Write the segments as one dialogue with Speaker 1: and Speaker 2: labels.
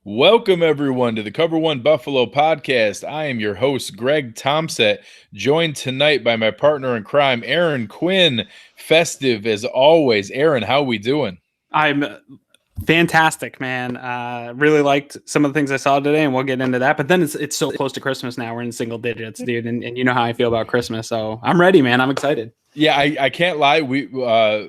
Speaker 1: Welcome, everyone, to the Cover One Buffalo podcast. I am your host, Greg Tompsett, joined tonight by my partner in crime, Aaron Quinn. Festive as always. Aaron, how we doing?
Speaker 2: I'm fantastic, man. Really liked some of the things I saw today, and we'll get into that. But then it's so close to Christmas now. We're in single digits, dude, and you know how I feel about Christmas. So I'm ready, man. I'm excited.
Speaker 1: Yeah, I can't lie. We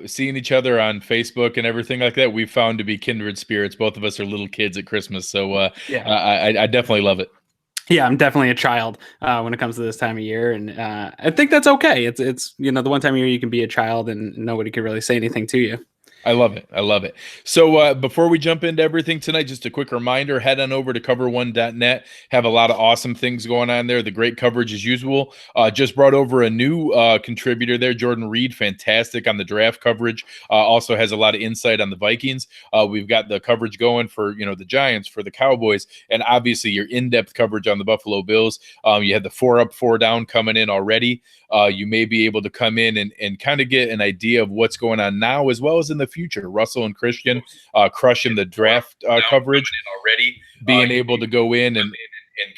Speaker 1: seeing each other on Facebook and everything like that, we've found to be kindred spirits. Both of us are little kids at Christmas, so
Speaker 2: Yeah.
Speaker 1: I definitely love it.
Speaker 2: Yeah, I'm definitely a child when it comes to this time of year, and I think that's okay. It's the one time of year you can be a child and nobody can really say anything to you.
Speaker 1: I love it. I love it. So before we jump into everything tonight, just a quick reminder, head on over to cover1.net. Have a lot of awesome things going on there. The great coverage as usual. Just brought over a new contributor there, Jordan Reed. Fantastic on the draft coverage. Also has a lot of insight on the Vikings. We've got the coverage going for, the Giants, for the Cowboys, and obviously your in-depth coverage on the Buffalo Bills. You had the 4 up, 4 down coming in already. You may be able to come in and kind of get an idea of what's going on now as well as in the future. Russell and Christian crushing the draft coverage already, being able to go in and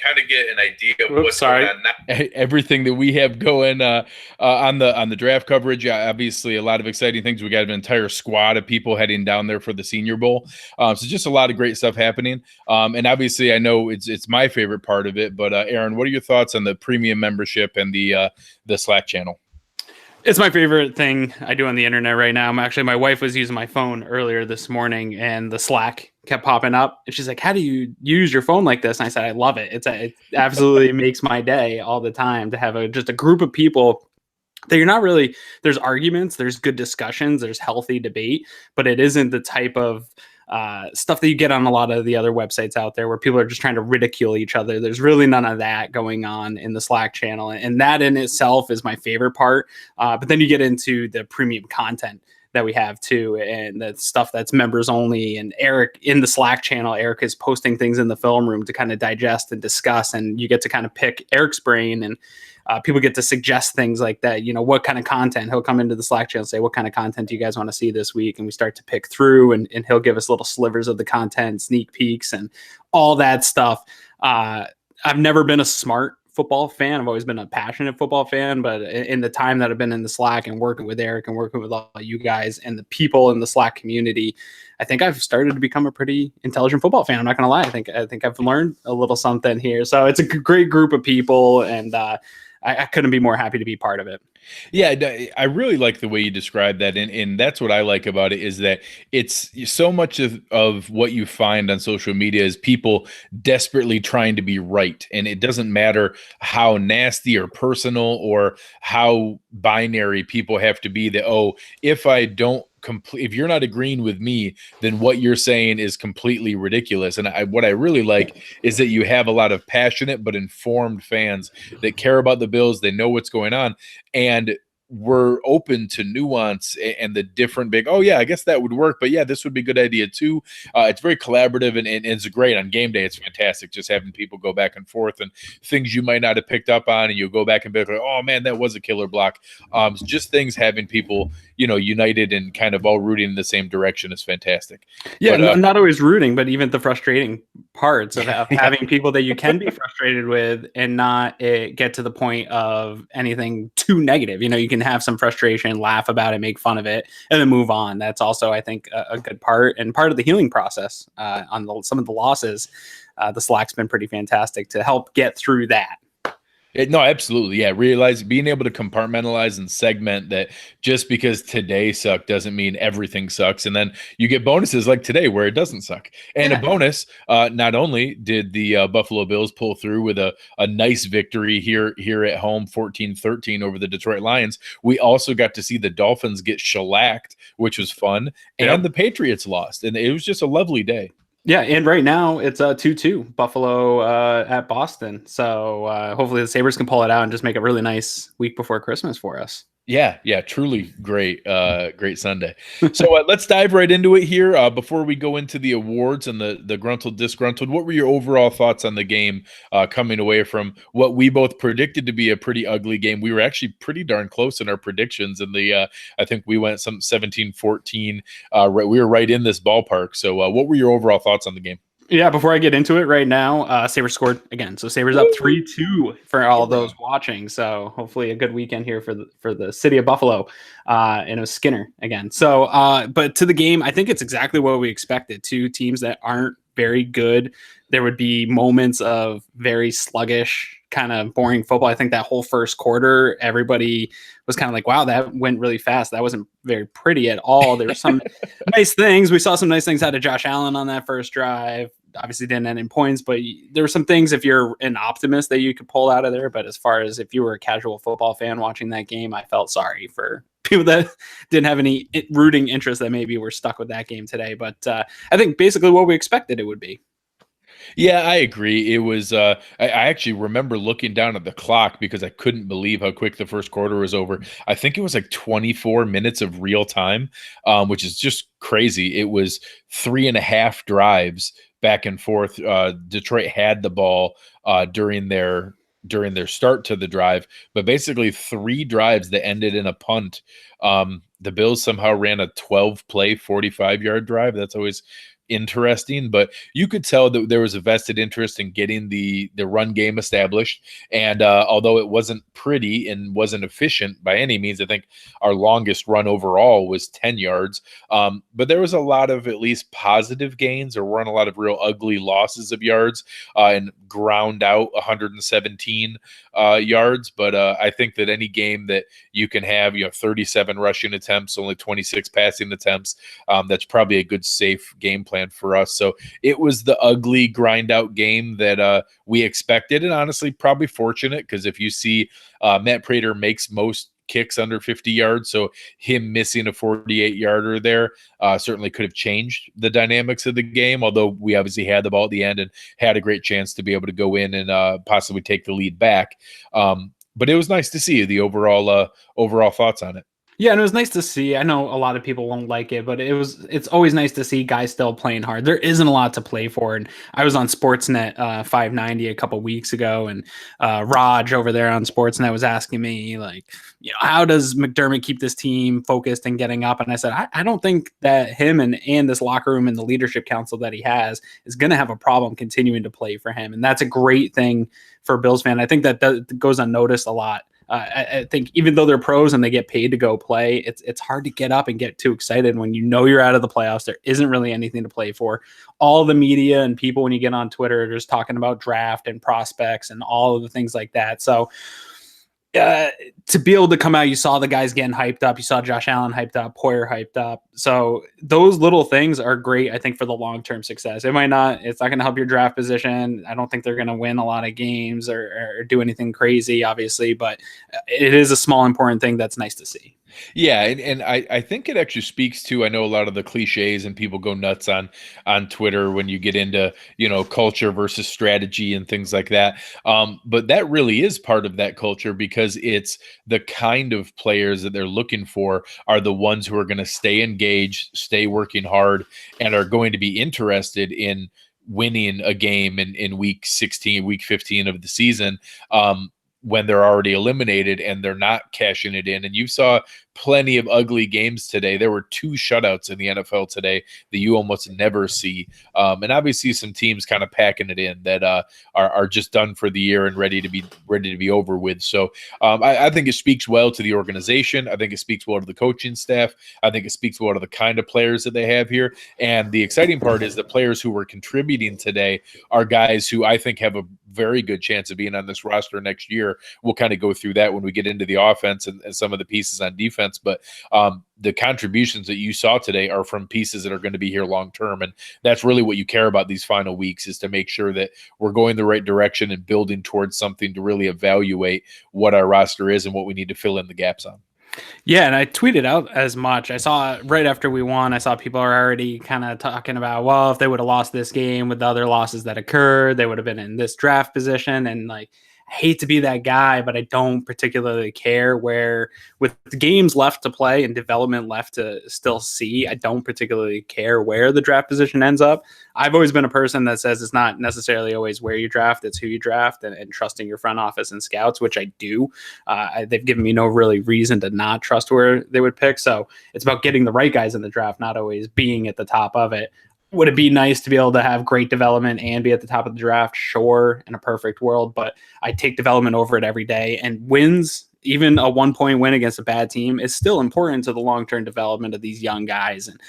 Speaker 1: kind of get an idea of what's going on now. Everything that we have going on the draft coverage. Obviously, a lot of exciting things. We got an entire squad of people heading down there for the Senior Bowl. So just a lot of great stuff happening. And obviously, I know it's my favorite part of it. But Aaron, what are your thoughts on the premium membership and the Slack channel?
Speaker 2: It's my favorite thing I do on the internet right now. My wife was using my phone earlier this morning, and the Slack kept popping up, and she's like, "How do you use your phone like this?" And I said, "I love it. It absolutely makes my day all the time to have just a group of people that you're not really. There's arguments, there's good discussions, there's healthy debate, but it isn't the type of stuff that you get on a lot of the other websites out there where people are just trying to ridicule each other. There's really none of that going on in the Slack channel. And that in itself is my favorite part. But then you get into the premium content that we have too, and the stuff that's members only. And Eric in the Slack channel, Eric is posting things in the film room to kind of digest and discuss. And you get to kind of pick Eric's brain, and people get to suggest things like that. What kind of content. He'll come into the Slack channel and say, "What kind of content do you guys want to see this week?" And we start to pick through, and he'll give us little slivers of the content, sneak peeks, and all that stuff. I've never been a smart football fan. I've always been a passionate football fan, but in the time that I've been in the Slack and working with Eric and working with all you guys and the people in the Slack community, I think I've started to become a pretty intelligent football fan. I'm not going to lie. I think I've learned a little something here. So it's a great group of people, and I couldn't be more happy to be part of it.
Speaker 1: Yeah, I really like the way you describe that. And that's what I like about it, is that it's so much of what you find on social media is people desperately trying to be right. And it doesn't matter how nasty or personal or how binary people have to be that, if I don't if you're not agreeing with me, then what you're saying is completely ridiculous. And what I really like is that you have a lot of passionate but informed fans that care about the Bills. They know what's going on, and we're open to nuance and the different I guess that would work, but yeah, this would be a good idea too. It's very collaborative, and it's great on game day. It's fantastic just having people go back and forth and things you might not have picked up on, and you'll go back and be like, "Oh man, that was a killer block." Just things having people united and kind of all rooting in the same direction is fantastic.
Speaker 2: Yeah, but, not always rooting, but even the frustrating parts of having people that you can be frustrated with and not get to the point of anything too negative. You can have some frustration, laugh about it, make fun of it, and then move on. That's also, I think, a good part and part of the healing process on some of the losses. The Slack's been pretty fantastic to help get through that.
Speaker 1: No, absolutely. Yeah. Being able to compartmentalize and segment that just because today sucked doesn't mean everything sucks. And then you get bonuses like today where it doesn't suck. And a bonus, not only did the Buffalo Bills pull through with a nice victory here at home, 14-13 over the Detroit Lions, we also got to see the Dolphins get shellacked, which was fun. And the Patriots lost. And it was just a lovely day.
Speaker 2: Yeah, and right now it's 2-2 Buffalo at Boston. So hopefully the Sabres can pull it out and just make a really nice week before Christmas for us.
Speaker 1: Yeah, truly great Sunday. So let's dive right into it here. Before we go into the awards and the gruntled, disgruntled, what were your overall thoughts on the game coming away from what we both predicted to be a pretty ugly game? We were actually pretty darn close in our predictions, and I think we went some 17-14. We were right in this ballpark. So what were your overall thoughts on the game?
Speaker 2: Yeah, before I get into it right now, Sabres scored again. So Sabres up 3-2 for all of those watching. So hopefully a good weekend here for the city of Buffalo. And it was Skinner again. So but to the game, I think it's exactly what we expected. Two teams that aren't very good. There would be moments of very sluggish, kind of boring football. I think that whole first quarter, everybody was kind of like, wow, that went really fast. That wasn't very pretty at all. There were some nice things. We saw some nice things out of Josh Allen on that first drive. Obviously didn't end in points, but there were some things if you're an optimist that you could pull out of there. But as far as if you were a casual football fan watching that game, I felt sorry for people that didn't have any rooting interest that maybe were stuck with that game today. But I think basically what we expected it would be.
Speaker 1: Yeah, I agree. It was. I actually remember looking down at the clock because I couldn't believe how quick the first quarter was over. I think it was like 24 minutes of real time, which is just crazy. It was 3.5 drives back and forth. Detroit had the ball during their start to the drive, but basically 3 drives that ended in a punt. The Bills somehow ran a 12-play, 45-yard drive. That's always interesting, but you could tell that there was a vested interest in getting the run game established. And although it wasn't pretty and wasn't efficient by any means, I think our longest run overall was 10 yards. But there was a lot of at least positive gains. There weren't a lot of real ugly losses of yards, and ground out 117 yards. But I think that any game that you can have, 37 rushing attempts, only 26 passing attempts, that's probably a good safe game plan for us. So it was the ugly grind out game that we expected, and honestly probably fortunate, because if you see Matt Prater makes most kicks under 50 yards, so him missing a 48-yarder there certainly could have changed the dynamics of the game, although we obviously had the ball at the end and had a great chance to be able to go in and possibly take the lead back. But it was nice to see the overall thoughts on it.
Speaker 2: Yeah, and it was nice to see. I know a lot of people won't like it, but it's always nice to see guys still playing hard. There isn't a lot to play for. And I was on Sportsnet 590 a couple weeks ago, and Raj over there on Sportsnet was asking me, like, how does McDermott keep this team focused and getting up? And I said, I don't think that him and this locker room and the leadership council that he has is going to have a problem continuing to play for him. And that's a great thing for a Bills fan. I think that goes unnoticed a lot. I think even though they're pros and they get paid to go play, it's hard to get up and get too excited when you're out of the playoffs. There isn't really anything to play for. All the media and people, when you get on Twitter, are just talking about draft and prospects and all of the things like that. So to be able to come out, you saw the guys getting hyped up. You saw Josh Allen hyped up, Poyer hyped up. So those little things are great, I think, for the long-term success. It's not going to help your draft position. I don't think they're going to win a lot of games or do anything crazy, obviously, but it is a small, important thing that's nice to see.
Speaker 1: Yeah, and I think it actually speaks to, I know a lot of the cliches and people go nuts on Twitter when you get into, culture versus strategy and things like that. But that really is part of that culture, because it's the kind of players that they're looking for are the ones who are going to stay engaged, stay working hard, and are going to be interested in winning a game in week 16, week 15 of the season. When they're already eliminated and they're not cashing it in. And you saw plenty of ugly games today. There were 2 shutouts in the NFL today that you almost never see. And obviously some teams kind of packing it in that are just done for the year and ready to be over with. So I think it speaks well to the organization. I think it speaks well to the coaching staff. I think it speaks well to the kind of players that they have here. And the exciting part is the players who were contributing today are guys who I think have a very good chance of being on this roster next year. We'll kind of go through that when we get into the offense and some of the pieces on defense. But the contributions that you saw today are from pieces that are going to be here long term. And that's really what you care about these final weeks, is to make sure that we're going the right direction and building towards something to really evaluate what our roster is and what we need to fill in the gaps on.
Speaker 2: Yeah, and I tweeted out as much. I saw right after we won, I saw people are already kind of talking about, well, if they would have lost this game with the other losses that occurred, they would have been in this draft position. And like, I hate to be that guy, but I don't particularly care where, with the games left to play and development left to still see, I don't particularly care where the draft position ends up. I've always been a person that says it's not necessarily always where you draft, it's who you draft, and trusting your front office and scouts, which I do. They've given me no really reason to not trust where they would pick. So it's about getting the right guys in the draft, not always being at the top of it. Would it be nice to be able to have great development and be at the top of the draft? Sure, in a perfect world, but I take development over it every day. And wins, even a 1-point win against a bad team, is still important to the long-term development of these young guys. And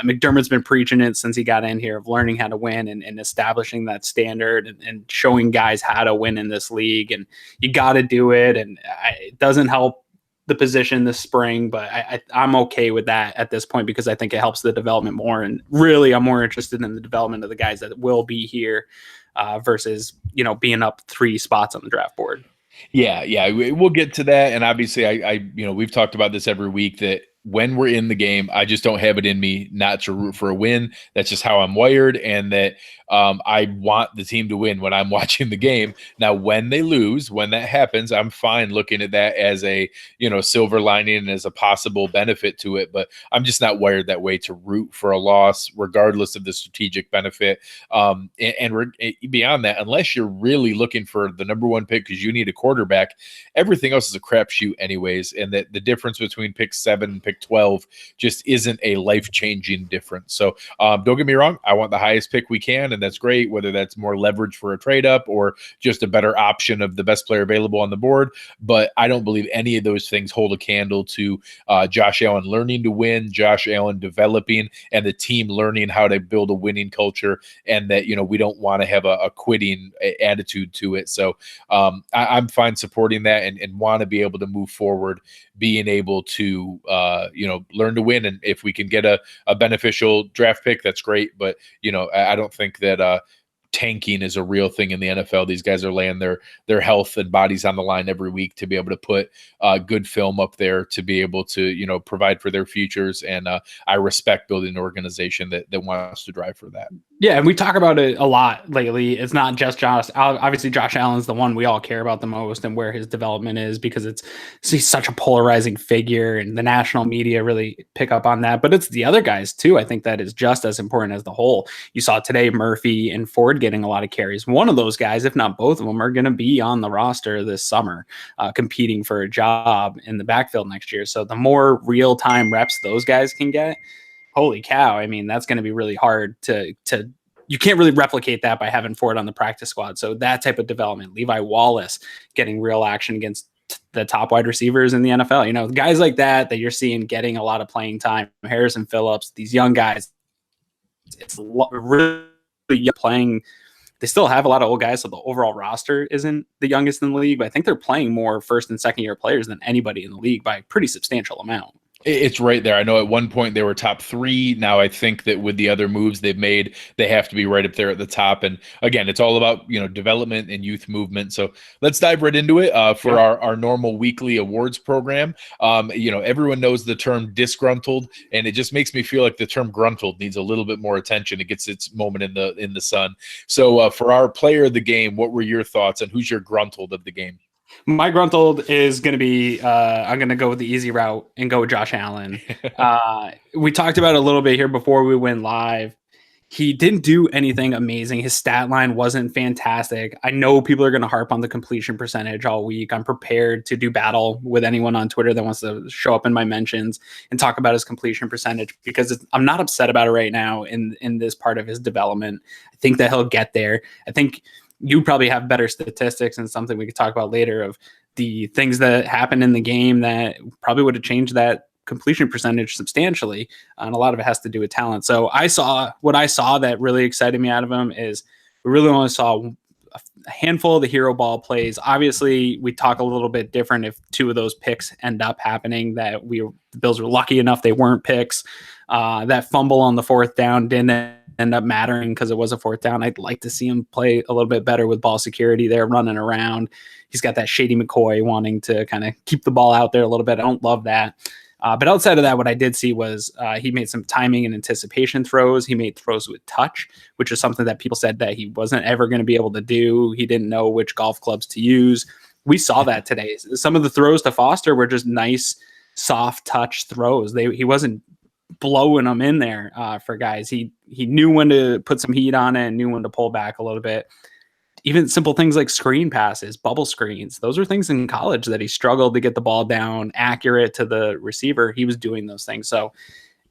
Speaker 2: McDermott's been preaching it since he got in here, of learning how to win and establishing that standard and showing guys how to win in this league. And you got to do it. And it doesn't help the position this spring, but I'm okay with that at this point because I think it helps the development more. And really, I'm more interested in the development of the guys that will be here versus, being up 3 spots on the draft board.
Speaker 1: Yeah, we'll get to that. And obviously, I we've talked about this every week that when we're in the game, I just don't have it in me not to root for a win. That's just how I'm wired, and that I want the team to win when I'm watching the game. Now, when they lose, when that happens, I'm fine looking at that as a silver lining and as a possible benefit to it. But I'm just not wired that way to root for a loss, regardless of the strategic benefit. And beyond that, unless you're really looking for the number 1 pick because you need a quarterback, everything else is a crapshoot anyways. And that the difference between pick 7 and pick 12 just isn't a life-changing difference. So don't get me wrong, I want the highest pick we can, and that's great, whether that's more leverage for a trade up or just a better option of the best player available on the board. But I don't believe any of those things hold a candle to Josh Allen learning to win, Josh Allen developing, and the team learning how to build a winning culture, and that we don't want to have a quitting attitude to it. So I'm fine supporting that and want to be able to move forward, being able to learn to win. And if we can get a beneficial draft pick, that's great. But I don't think that tanking is a real thing in the NFL. These guys are laying their health and bodies on the line every week to be able to put good film up there, to be able to provide for their futures. And I respect building an organization that wants to drive for that.
Speaker 2: Yeah, and we talk about it a lot lately. It's not just Josh. Obviously, Josh Allen's the one we all care about the most and where his development is, because he's such a polarizing figure, and the national media really pick up on that. But it's the other guys too, I think, that is just as important as the whole. You saw today Murphy and Ford getting a lot of carries. One of those guys, if not both of them, are going to be on the roster this summer, competing for a job in the backfield next year. So the more real-time reps those guys can get, holy cow. I mean, that's going to be really hard to you can't really replicate that by having Ford on the practice squad. So that type of development, Levi Wallace getting real action against the top wide receivers in the NFL, guys like that you're seeing getting a lot of playing time, Harrison Phillips, these young guys, it's really playing. They still have a lot of old guys, so the overall roster isn't the youngest in the league, but I think they're playing more first and second year players than anybody in the league by a pretty substantial amount.
Speaker 1: It's right there. I know at one point they were top 3. Now I think that with the other moves they've made, they have to be right up there at the top. And again, it's all about development and youth movement. So let's dive right into it for our normal weekly awards program. Everyone knows the term disgruntled, and it just makes me feel like the term gruntled needs a little bit more attention. It gets its moment in the sun. So for our player of the game, what were your thoughts, and who's your gruntled of the game?
Speaker 2: My gruntled is going to be, I'm going to go with the easy route and go with Josh Allen. We talked about it a little bit here before we went live. He didn't do anything amazing. His stat line wasn't fantastic. I know people are going to harp on the completion percentage all week. I'm prepared to do battle with anyone on Twitter that wants to show up in my mentions and talk about his completion percentage, because I'm not upset about it right now in this part of his development. I think that he'll get there. I think you probably have better statistics and something we could talk about later of the things that happened in the game that probably would have changed that completion percentage substantially. And a lot of it has to do with talent. So what I saw that really excited me out of him is we really only saw a handful of the hero ball plays. Obviously, we talk a little bit different if 2 of those picks end up happening, that the Bills were lucky enough they weren't picks. That fumble on the 4th down didn't end up mattering because it was a 4th down. I'd like to see him play a little bit better with ball security there, running around. He's got that Shady McCoy wanting to kind of keep the ball out there a little bit. I don't love that. But outside of that, what I did see was he made some timing and anticipation throws. He made throws with touch, which is something that people said that he wasn't ever going to be able to do. He didn't know which golf clubs to use. We saw that today. Some of the throws to Foster were just nice, soft touch throws. He wasn't blowing them in there for guys. He knew when to put some heat on it and knew when to pull back a little bit. Even simple things like screen passes, bubble screens, those are things in college that he struggled to get the ball down accurate to the receiver. He was doing those things. So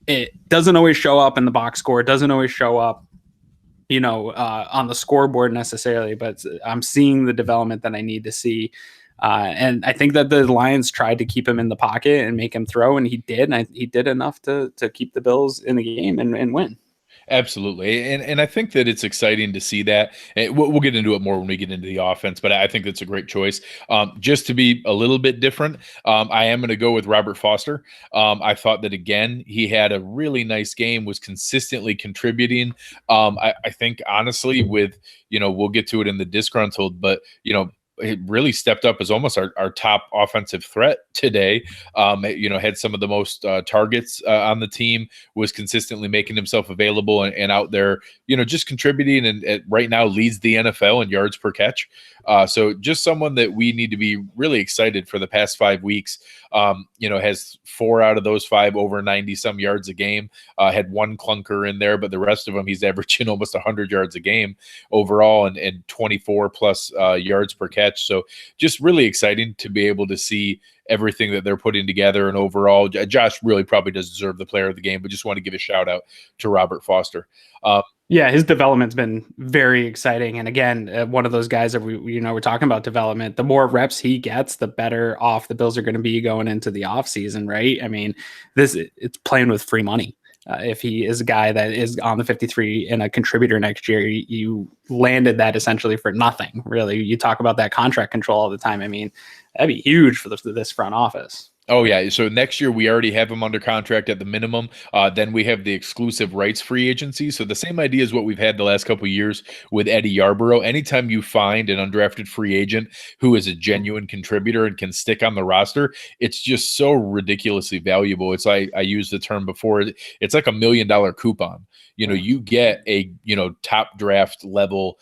Speaker 2: it doesn't always show up in the box score. It doesn't always show up, on the scoreboard necessarily, but I'm seeing the development that I need to see. And I think that the Lions tried to keep him in the pocket and make him throw, and he did. And he did enough to keep the Bills in the game and win.
Speaker 1: Absolutely. And I think that it's exciting to see that. And we'll get into it more when we get into the offense, but I think that's a great choice. Just to be a little bit different, I am going to go with Robert Foster. I thought that, again, he had a really nice game, was consistently contributing. I think, honestly, with, we'll get to it in the disgruntled, but, it really stepped up as almost our top offensive threat today. Had some of the most targets on the team, was consistently making himself available and out there, just contributing, and right now leads the NFL in yards per catch. So just someone that we need to be really excited for the past 5 weeks. Has 4 out of those 5 over 90 some yards a game. Had one clunker in there, but the rest of them he's averaging almost 100 yards a game overall, and 24 plus yards per catch. So just really exciting to be able to see everything that they're putting together. And overall, Josh really probably does deserve the player of the game, but just want to give a shout out to Robert Foster.
Speaker 2: Yeah, his development's been very exciting. And again, one of those guys that we're talking about development. The more reps he gets, the better off the Bills are going to be going into the offseason, right? I mean, it's playing with free money. If he is a guy that is on the 53 and a contributor next year, you landed that essentially for nothing, really. You talk about that contract control all the time. I mean, that'd be huge for this front office.
Speaker 1: Oh, yeah. So next year, we already have him under contract at the minimum. Then we have the exclusive rights free agency. So the same idea as what we've had the last couple of years with Eddie Yarborough. Anytime you find an undrafted free agent who is a genuine contributor and can stick on the roster, it's just so ridiculously valuable. It's like I used the term before. It's like $1 million coupon. You get a, top draft level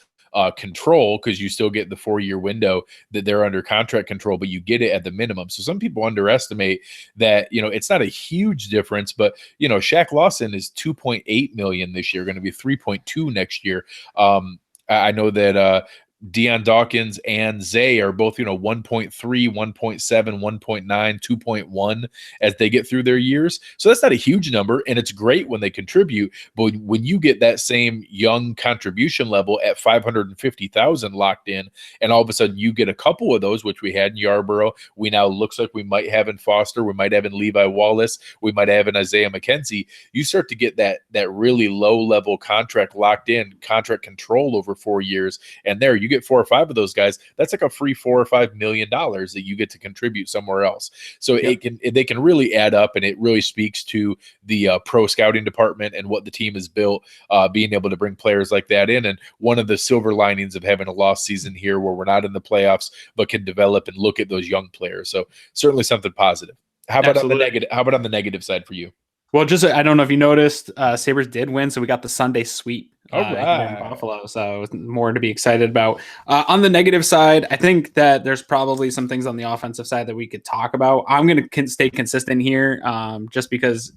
Speaker 1: control, because you still get the 4-year window that they're under contract control, but you get it at the minimum. So some people underestimate that, it's not a huge difference, but, Shaq Lawson is 2.8 million this year, going to be 3.2 next year. I know that Deion Dawkins and Zay are both, 1.3, 1.7, 1.9, 2.1 as they get through their years. So that's not a huge number, and it's great when they contribute. But when you get that same young contribution level at 550,000 locked in, and all of a sudden you get a couple of those, which we had in Yarborough, we now looks like we might have in Foster, we might have in Levi Wallace, we might have in Isaiah McKenzie. You start to get that really low level contract locked in, contract control over 4 years, and there you get 4 or 5 of those guys. That's like a free $4 or $5 million that you get to contribute somewhere else. So they can really add up, and it really speaks to the pro scouting department and what the team has built, being able to bring players like that in. And one of the silver linings of having a lost season here, where we're not in the playoffs but can develop and look at those young players. So certainly something positive. How about on the negative? How about on the negative side for you?
Speaker 2: Well, I don't know if you noticed, Sabres did win, so we got the Sunday sweep here in Buffalo, so more to be excited about. On the negative side, I think that there's probably some things on the offensive side that we could talk about. I'm going to stay consistent here, just because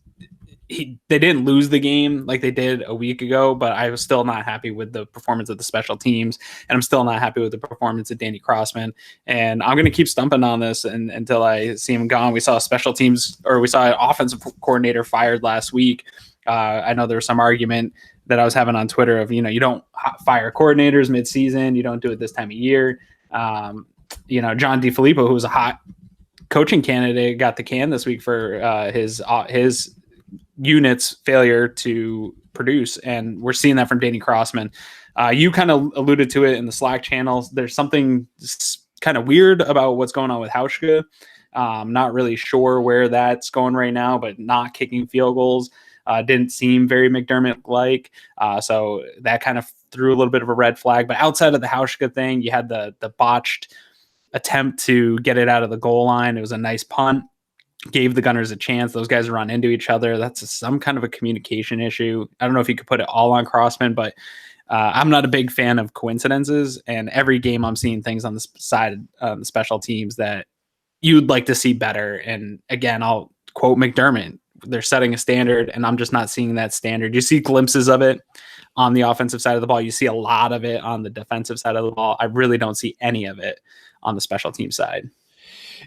Speaker 2: they didn't lose the game like they did a week ago, but I was still not happy with the performance of the special teams, and I'm still not happy with the performance of Danny Crossman. And I'm going to keep stumping on this until I see him gone. We saw an offensive coordinator fired last week. I know there was some argument that I was having on Twitter of, you don't fire coordinators mid-season. You don't do it this time of year. John DeFilippo, who was a hot coaching candidate, got the can this week for his unit's failure to produce, and we're seeing that from Danny Crossman. You kind of alluded to it in the Slack channels. There's something kind of weird about what's going on with Hauschka. Not really sure where that's going right now, but not kicking field goals didn't seem very McDermott-like. So that kind of threw a little bit of a red flag. But outside of the Hauschka thing, you had the botched attempt to get it out of the goal line. It was a nice punt. Gave the Gunners a chance. Those guys run into each other. That's some kind of a communication issue. I don't know if you could put it all on Crossman, but I'm not a big fan of coincidences. And every game I'm seeing things on the side of the special teams that you'd like to see better. And again, I'll quote McDermott. They're setting a standard, and I'm just not seeing that standard. You see glimpses of it on the offensive side of the ball. You see a lot of it on the defensive side of the ball. I really don't see any of it on the special team side.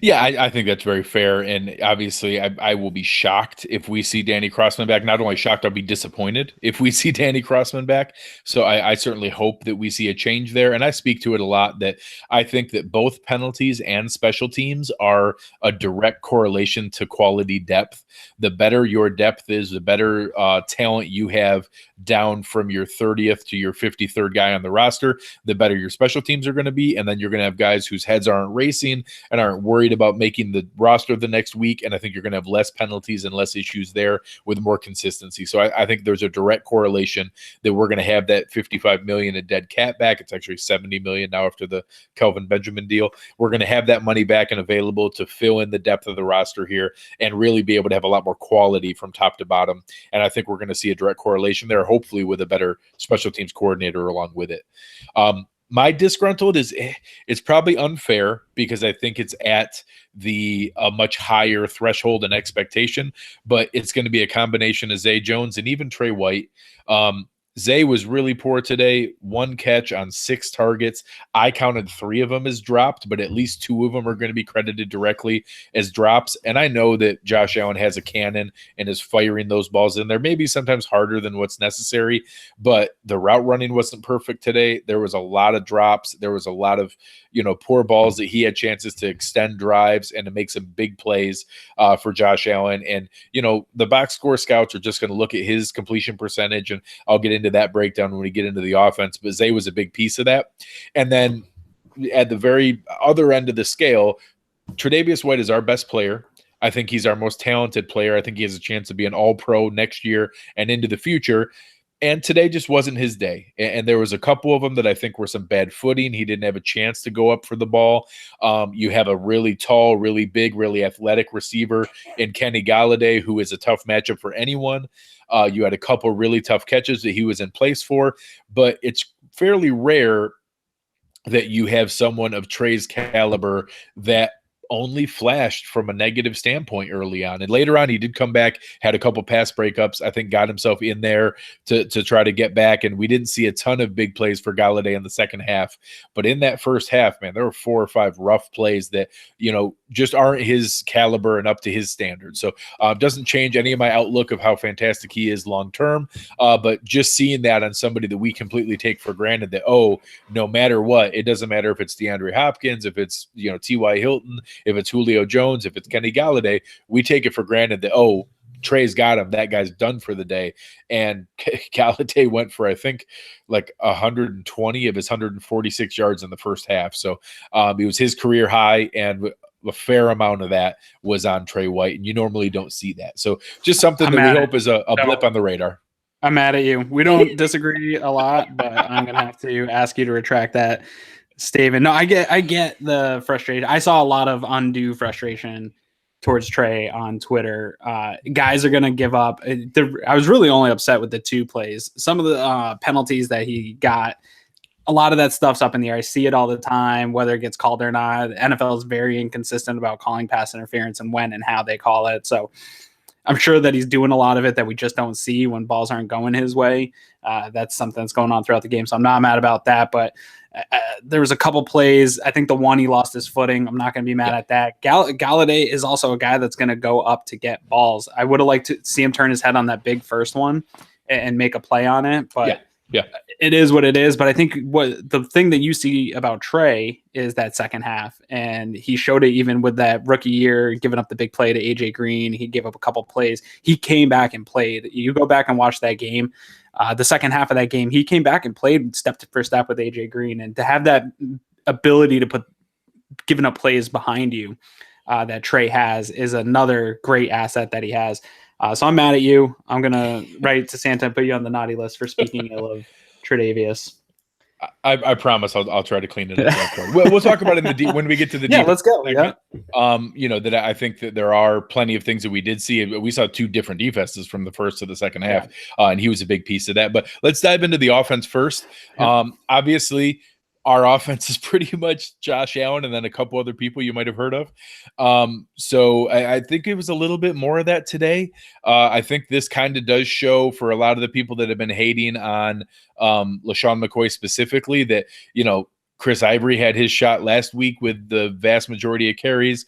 Speaker 1: Yeah, I think that's very fair. And obviously, I will be shocked if we see Danny Crossman back. Not only shocked, I'll be disappointed if we see Danny Crossman back. So I certainly hope that we see a change there. And I speak to it a lot that I think that both penalties and special teams are a direct correlation to quality depth. The better your depth is, the better talent you have down from your 30th to your 53rd guy on the roster, the better your special teams are going to be. And then you're going to have guys whose heads aren't racing and aren't worried about making the roster the next week. And I think you're going to have less penalties and less issues there with more consistency. So I think there's a direct correlation that we're going to have that 55 million in dead cap back. It's actually 70 million now after the Kelvin Benjamin deal. We're going to have that money back and available to fill in the depth of the roster here and really be able to have a lot more quality from top to bottom. And I think we're going to see a direct correlation there, hopefully with a better special teams coordinator along with it. My disgruntled is it's probably unfair because I think it's at the much higher threshold and expectation, but it's going to be a combination of Zay Jones and even Trey White. Zay was really poor today. 1 catch on 6 targets. I counted 3 of them as dropped, but at least 2 of them are going to be credited directly as drops. And I know that Josh Allen has a cannon and is firing those balls in there, maybe sometimes harder than what's necessary, but the route running wasn't perfect today. There was a lot of drops. There was a lot of, poor balls that he had chances to extend drives and to make some big plays for Josh Allen. And, the box score scouts are just going to look at his completion percentage, and I'll get into that breakdown when we get into the offense, but Zay was a big piece of that. And then at the very other end of the scale, Tre'Davious White is our best player. I think he's our most talented player. I think he has a chance to be an all-pro next year and into the future. And today just wasn't his day. And there was a couple of them that I think were some bad footing. He didn't have a chance to go up for the ball. You have a really tall, really big, really athletic receiver in Kenny Galladay, who is a tough matchup for anyone. You had a couple really tough catches that he was in place for, but it's fairly rare that you have someone of Trey's caliber that only flashed from a negative standpoint early on. And later on, he did come back, had a couple pass breakups, I think got himself in there to try to get back. And we didn't see a ton of big plays for Galladay in the second half. But in that first half, man, there were 4 or 5 rough plays that, just aren't his caliber and up to his standards. So it doesn't change any of my outlook of how fantastic he is long-term. But just seeing that on somebody that we completely take for granted that, no matter what, it doesn't matter if it's DeAndre Hopkins, if it's, T.Y. Hilton, if it's Julio Jones, if it's Kenny Galladay, we take it for granted that, Trey's got him. That guy's done for the day. And Galladay went for, I think, like 120 of his 146 yards in the first half. So it was his career high, and a fair amount of that was on Trey White. And you normally don't see that. So just something that we hope is a blip on the radar.
Speaker 2: I'm mad at you. We don't disagree a lot, but I'm going to have to ask you to retract that statement. No, I get the frustration. I saw a lot of undue frustration towards Trey on Twitter. Guys are going to give up. I was really only upset with the 2 plays. Some of the penalties that he got, a lot of that stuff's up in the air. I see it all the time, whether it gets called or not. The NFL is very inconsistent about calling pass interference and when and how they call it. So I'm sure that he's doing a lot of it that we just don't see when balls aren't going his way. That's something that's going on throughout the game. So I'm not mad about that, but there was a couple plays. I think the one he lost his footing. I'm not going to be mad at that. Galladay is also a guy that's going to go up to get balls. I would have liked to see him turn his head on that big first one and make a play on it, but
Speaker 1: yeah,
Speaker 2: it is what it is. But I think what the thing that you see about Trey is that second half, and he showed it even with that rookie year, giving up the big play to AJ Green. He gave up a couple plays. He came back and played. You go back and watch that game. The second half of that game, he came back and played step for step with AJ Green, and to have that ability to put giving up plays behind you that Trey has is another great asset that he has. So I'm mad at you. I'm going to write to Santa and put you on the naughty list for speaking ill of Tre'Davious.
Speaker 1: I promise I'll try to clean it up. We'll talk about it when we get to the
Speaker 2: yeah. Let's go. Yeah.
Speaker 1: That I think that there are plenty of things that we did see. We saw 2 different defenses from the first to the second half, and he was a big piece of that. But let's dive into the offense first. Obviously, our offense is pretty much Josh Allen and then a couple other people you might have heard of. So I think it was a little bit more of that today. I think this kind of does show for a lot of the people that have been hating on LaShawn McCoy specifically that, Chris Ivory had his shot last week with the vast majority of carries.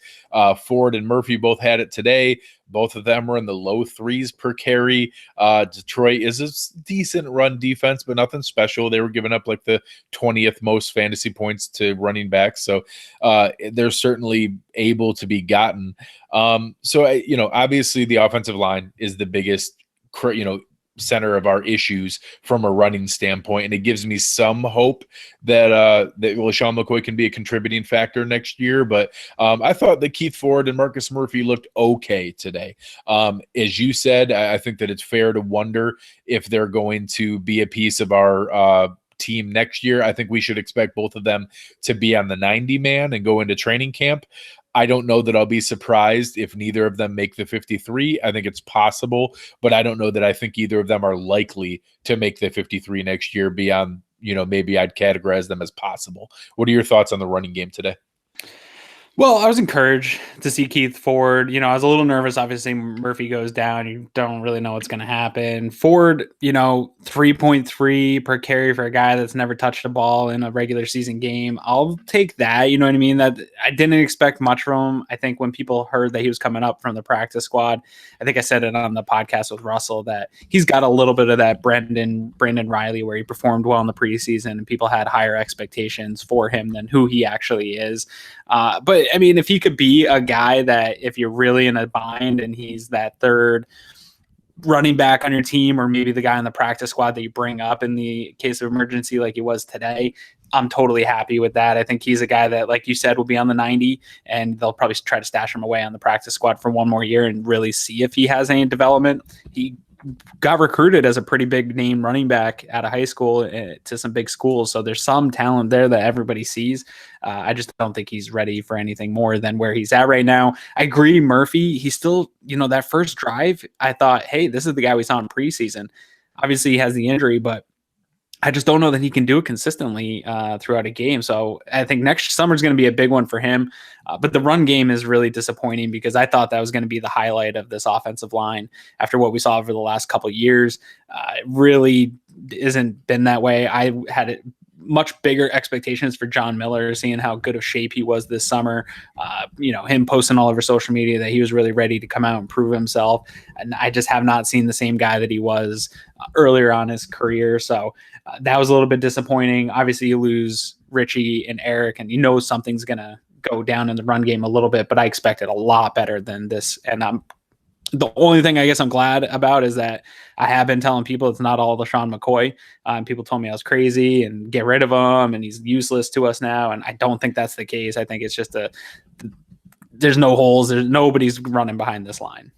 Speaker 1: Ford and Murphy both had it today. Both of them were in the low threes per carry. Detroit is a decent run defense, but nothing special. They were giving up like the 20th most fantasy points to running backs. So they're certainly able to be gotten. Obviously the offensive line is the biggest, center of our issues from a running standpoint, and it gives me some hope that LaShawn McCoy can be a contributing factor next year. But I thought that Keith Ford and Marcus Murphy looked okay today. As you said, I think that it's fair to wonder if they're going to be a piece of our team next year. I think we should expect both of them to be on the 90-man and go into training camp. I don't know that I'll be surprised if neither of them make the 53. I think it's possible, but I don't know that I think either of them are likely to make the 53 next year beyond, maybe I'd categorize them as possible. What are your thoughts on the running game today?
Speaker 2: Well, I was encouraged to see Keith Ford. I was a little nervous. Obviously, Murphy goes down. You don't really know what's going to happen. Ford, 3.3 per carry for a guy that's never touched a ball in a regular season game. I'll take that. You know what I mean? That I didn't expect much from him. I think when people heard that he was coming up from the practice squad, I think I said it on the podcast with Russell that he's got a little bit of that Brandon Riley where he performed well in the preseason and people had higher expectations for him than who he actually is. But I mean, if he could be a guy that if you're really in a bind and he's that third running back on your team, or maybe the guy on the practice squad that you bring up in the case of emergency like he was today, I'm totally happy with that. I think he's a guy that, like you said, will be on the 90, and they'll probably try to stash him away on the practice squad for one more year and really see if he has any development. He got recruited as a pretty big name running back out of high school to some big schools. So there's some talent there that everybody sees. I just don't think he's ready for anything more than where he's at right now. I agree. Murphy, he's still, that first drive, I thought, hey, this is the guy we saw in preseason. Obviously he has the injury, but I just don't know that he can do it consistently throughout a game. So I think next summer is going to be a big one for him. But the run game is really disappointing because I thought that was going to be the highlight of this offensive line after what we saw over the last couple of years. It really isn't been that way. I had much bigger expectations for John Miller, seeing how good of shape he was this summer. Him posting all over social media that he was really ready to come out and prove himself. And I just have not seen the same guy that he was earlier on his career. So that was a little bit disappointing. Obviously you lose Richie and Eric and something's going to go down in the run game a little bit, but I expected a lot better than this. And the only thing I guess I'm glad about is that I have been telling people it's not all LaShawn McCoy. People told me I was crazy and get rid of him and he's useless to us now. And I don't think that's the case. I think it's just there's no holes. Nobody's running behind this line.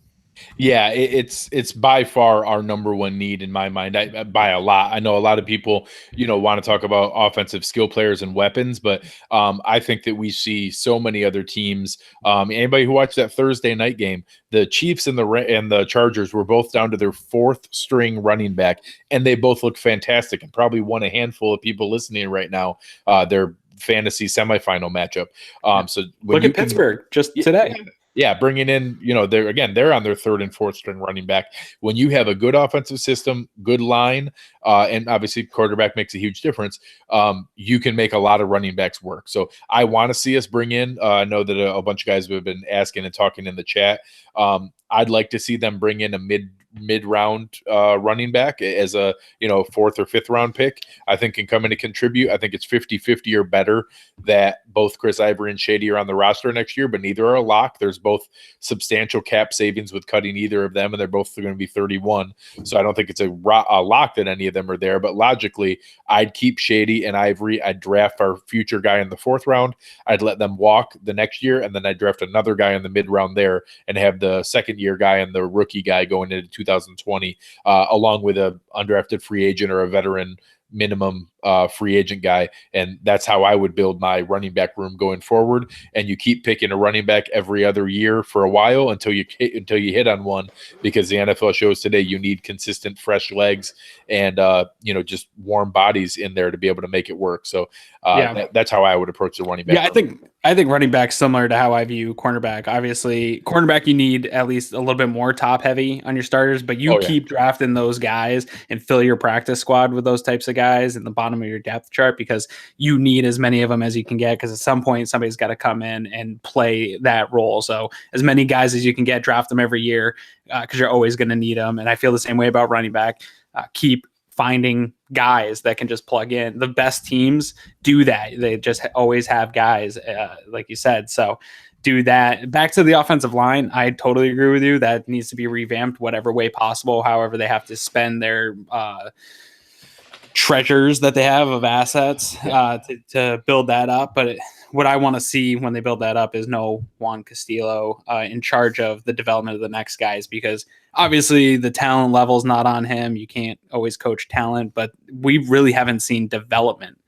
Speaker 1: Yeah, it's by far our number one need in my mind, by a lot. I know a lot of people, want to talk about offensive skill players and weapons, but I think that we see so many other teams. Anybody who watched that Thursday night game, the Chiefs and the Chargers were both down to their fourth string running back, and they both look fantastic and probably won a handful of people listening right now their fantasy semifinal matchup. So
Speaker 2: look at Pittsburgh just today.
Speaker 1: Yeah, bringing in, they're on their third and fourth string running back. When you have a good offensive system, good line, and obviously quarterback makes a huge difference, you can make a lot of running backs work. So I want to see us bring in, I know that a bunch of guys have been asking and talking in the chat. I'd like to see them bring in a mid-round running back as a fourth or fifth round pick. I think can come in to contribute. I think it's 50-50 or better that both Chris Ivory and Shady are on the roster next year, but neither are a lock. There's both substantial cap savings with cutting either of them, and they're both going to be 31. So I don't think it's a lock that any of them are there, but logically I'd keep Shady and Ivory. I'd draft our future guy in the fourth round. I'd let them walk the next year, and then I'd draft another guy in the mid round there and have the second year guy and the rookie guy going into 2020, along with a undrafted free agent or a veteran minimum free agent guy. And that's how I would build my running back room going forward. And you keep picking a running back every other year for a while until you hit on one, because the NFL shows today you need consistent fresh legs and just warm bodies in there to be able to make it work. So that's how I would approach the running back.
Speaker 2: Yeah, I think running back similar to how I view cornerback. Obviously, cornerback you need at least a little bit more top heavy on your starters, but you keep drafting those guys and fill your practice squad with those types of guys. guys in the bottom of your depth chart because you need as many of them as you can get, because at some point somebody's got to come in and play that role. So as many guys as you can get, draft them every year, because you're always going to need them. And I feel the same way about running back. Keep finding guys that can just plug in. The best teams do that. They just always have guys, like you said. So do that. Back to the offensive line, I totally agree with you. That needs to be revamped whatever way possible. However, they have to spend their treasures that they have of assets to build that up. But what I want to see when they build that up is no Juan Castillo in charge of the development of the next guys, because obviously the talent level is not on him. You can't always coach talent, but we really haven't seen development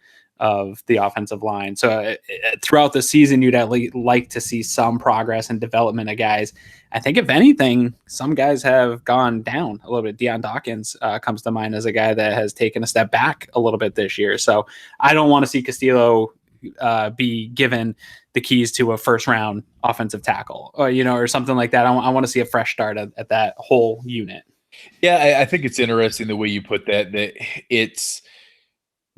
Speaker 2: of the offensive line. So throughout the season, you'd at least like to see some progress and development of guys. I think if anything, some guys have gone down a little bit. Deion Dawkins comes to mind as a guy that has taken a step back a little bit this year. So I don't want to see Castillo be given the keys to a first round offensive tackle, or something like that. I want to see a fresh start at that whole unit.
Speaker 1: Yeah, I think it's interesting the way you put that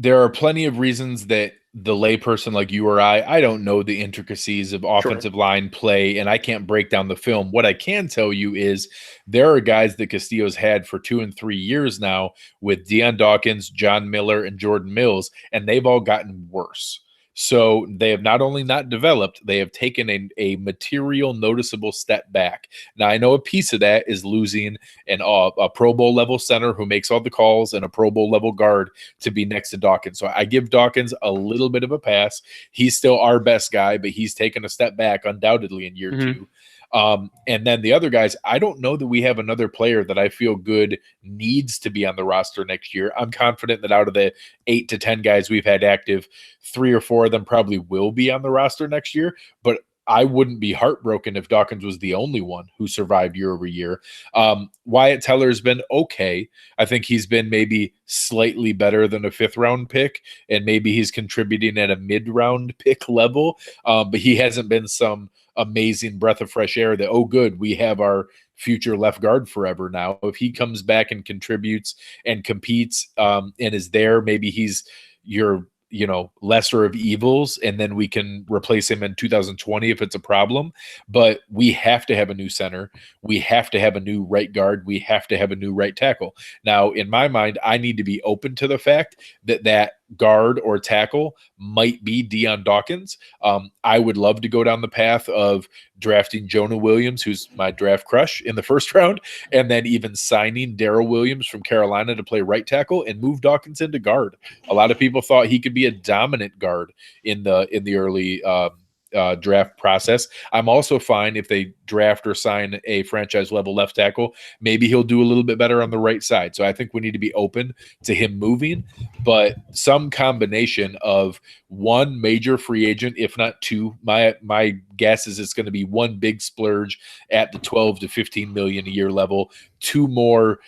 Speaker 1: there are plenty of reasons that the layperson like you or I don't know the intricacies of offensive line play, and I can't break down the film. What I can tell you is there are guys that Castillo's had for 2 and 3 years now with Deion Dawkins, John Miller, and Jordan Mills, and they've all gotten worse. So they have not only not developed, they have taken a material, noticeable step back. Now, I know a piece of that is losing a Pro Bowl level center who makes all the calls and a Pro Bowl level guard to be next to Dawkins. So I give Dawkins a little bit of a pass. He's still our best guy, but he's taken a step back undoubtedly in year two. And then the other guys, I don't know that we have another player that I feel good needs to be on the roster next year. I'm confident that out of the 8 to 10 guys we've had active, 3 or 4 of them probably will be on the roster next year, but I wouldn't be heartbroken if Dawkins was the only one who survived year over year. Wyatt Teller's been okay. I think he's been maybe slightly better than a 5th round pick, and maybe he's contributing at a mid-round pick level, but he hasn't been some amazing breath of fresh air that, oh, good, we have our future left guard forever now. If he comes back and contributes and competes and is there, maybe he's your lesser of evils, and then we can replace him in 2020 if it's a problem. But we have to have a new center. We have to have a new right guard. We have to have a new right tackle. Now, in my mind, I need to be open to the fact that guard or tackle might be Deion Dawkins. I would love to go down the path of drafting Jonah Williams, who's my draft crush, in the 1st round, and then even signing Darrell Williams from Carolina to play right tackle and move Dawkins into guard. A lot of people thought he could be a dominant guard in the early draft process. I'm also fine if they draft or sign a franchise level left tackle. Maybe he'll do a little bit better on the right side. So I think we need to be open to him moving, but some combination of one major free agent, if not 2. My guess is it's going to be one big splurge at the 12 to 15 million a year level, 2 more,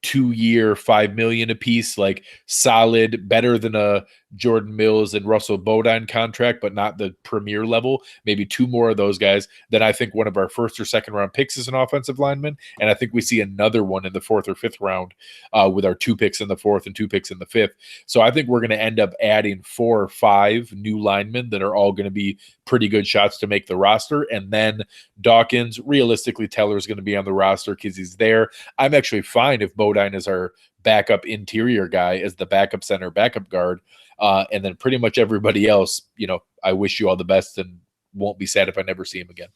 Speaker 1: 2-year, $5 million a piece, like solid, better than a Jordan Mills and Russell Bodine contract, but not the premier level. Maybe 2 more of those guys. Then I think one of our 1st or 2nd round picks is an offensive lineman, and I think we see another one in the 4th or 5th round with our 2 picks in the 4th and 2 picks in the 5th. So I think we're going to end up adding 4 or 5 new linemen that are all going to be pretty good shots to make the roster. And then Dawkins, realistically, Teller's going to be on the roster because he's there. I'm actually fine if Bodine is our backup interior guy as the backup center, backup guard. And then pretty much everybody else, I wish you all the best and won't be sad if I never see him again.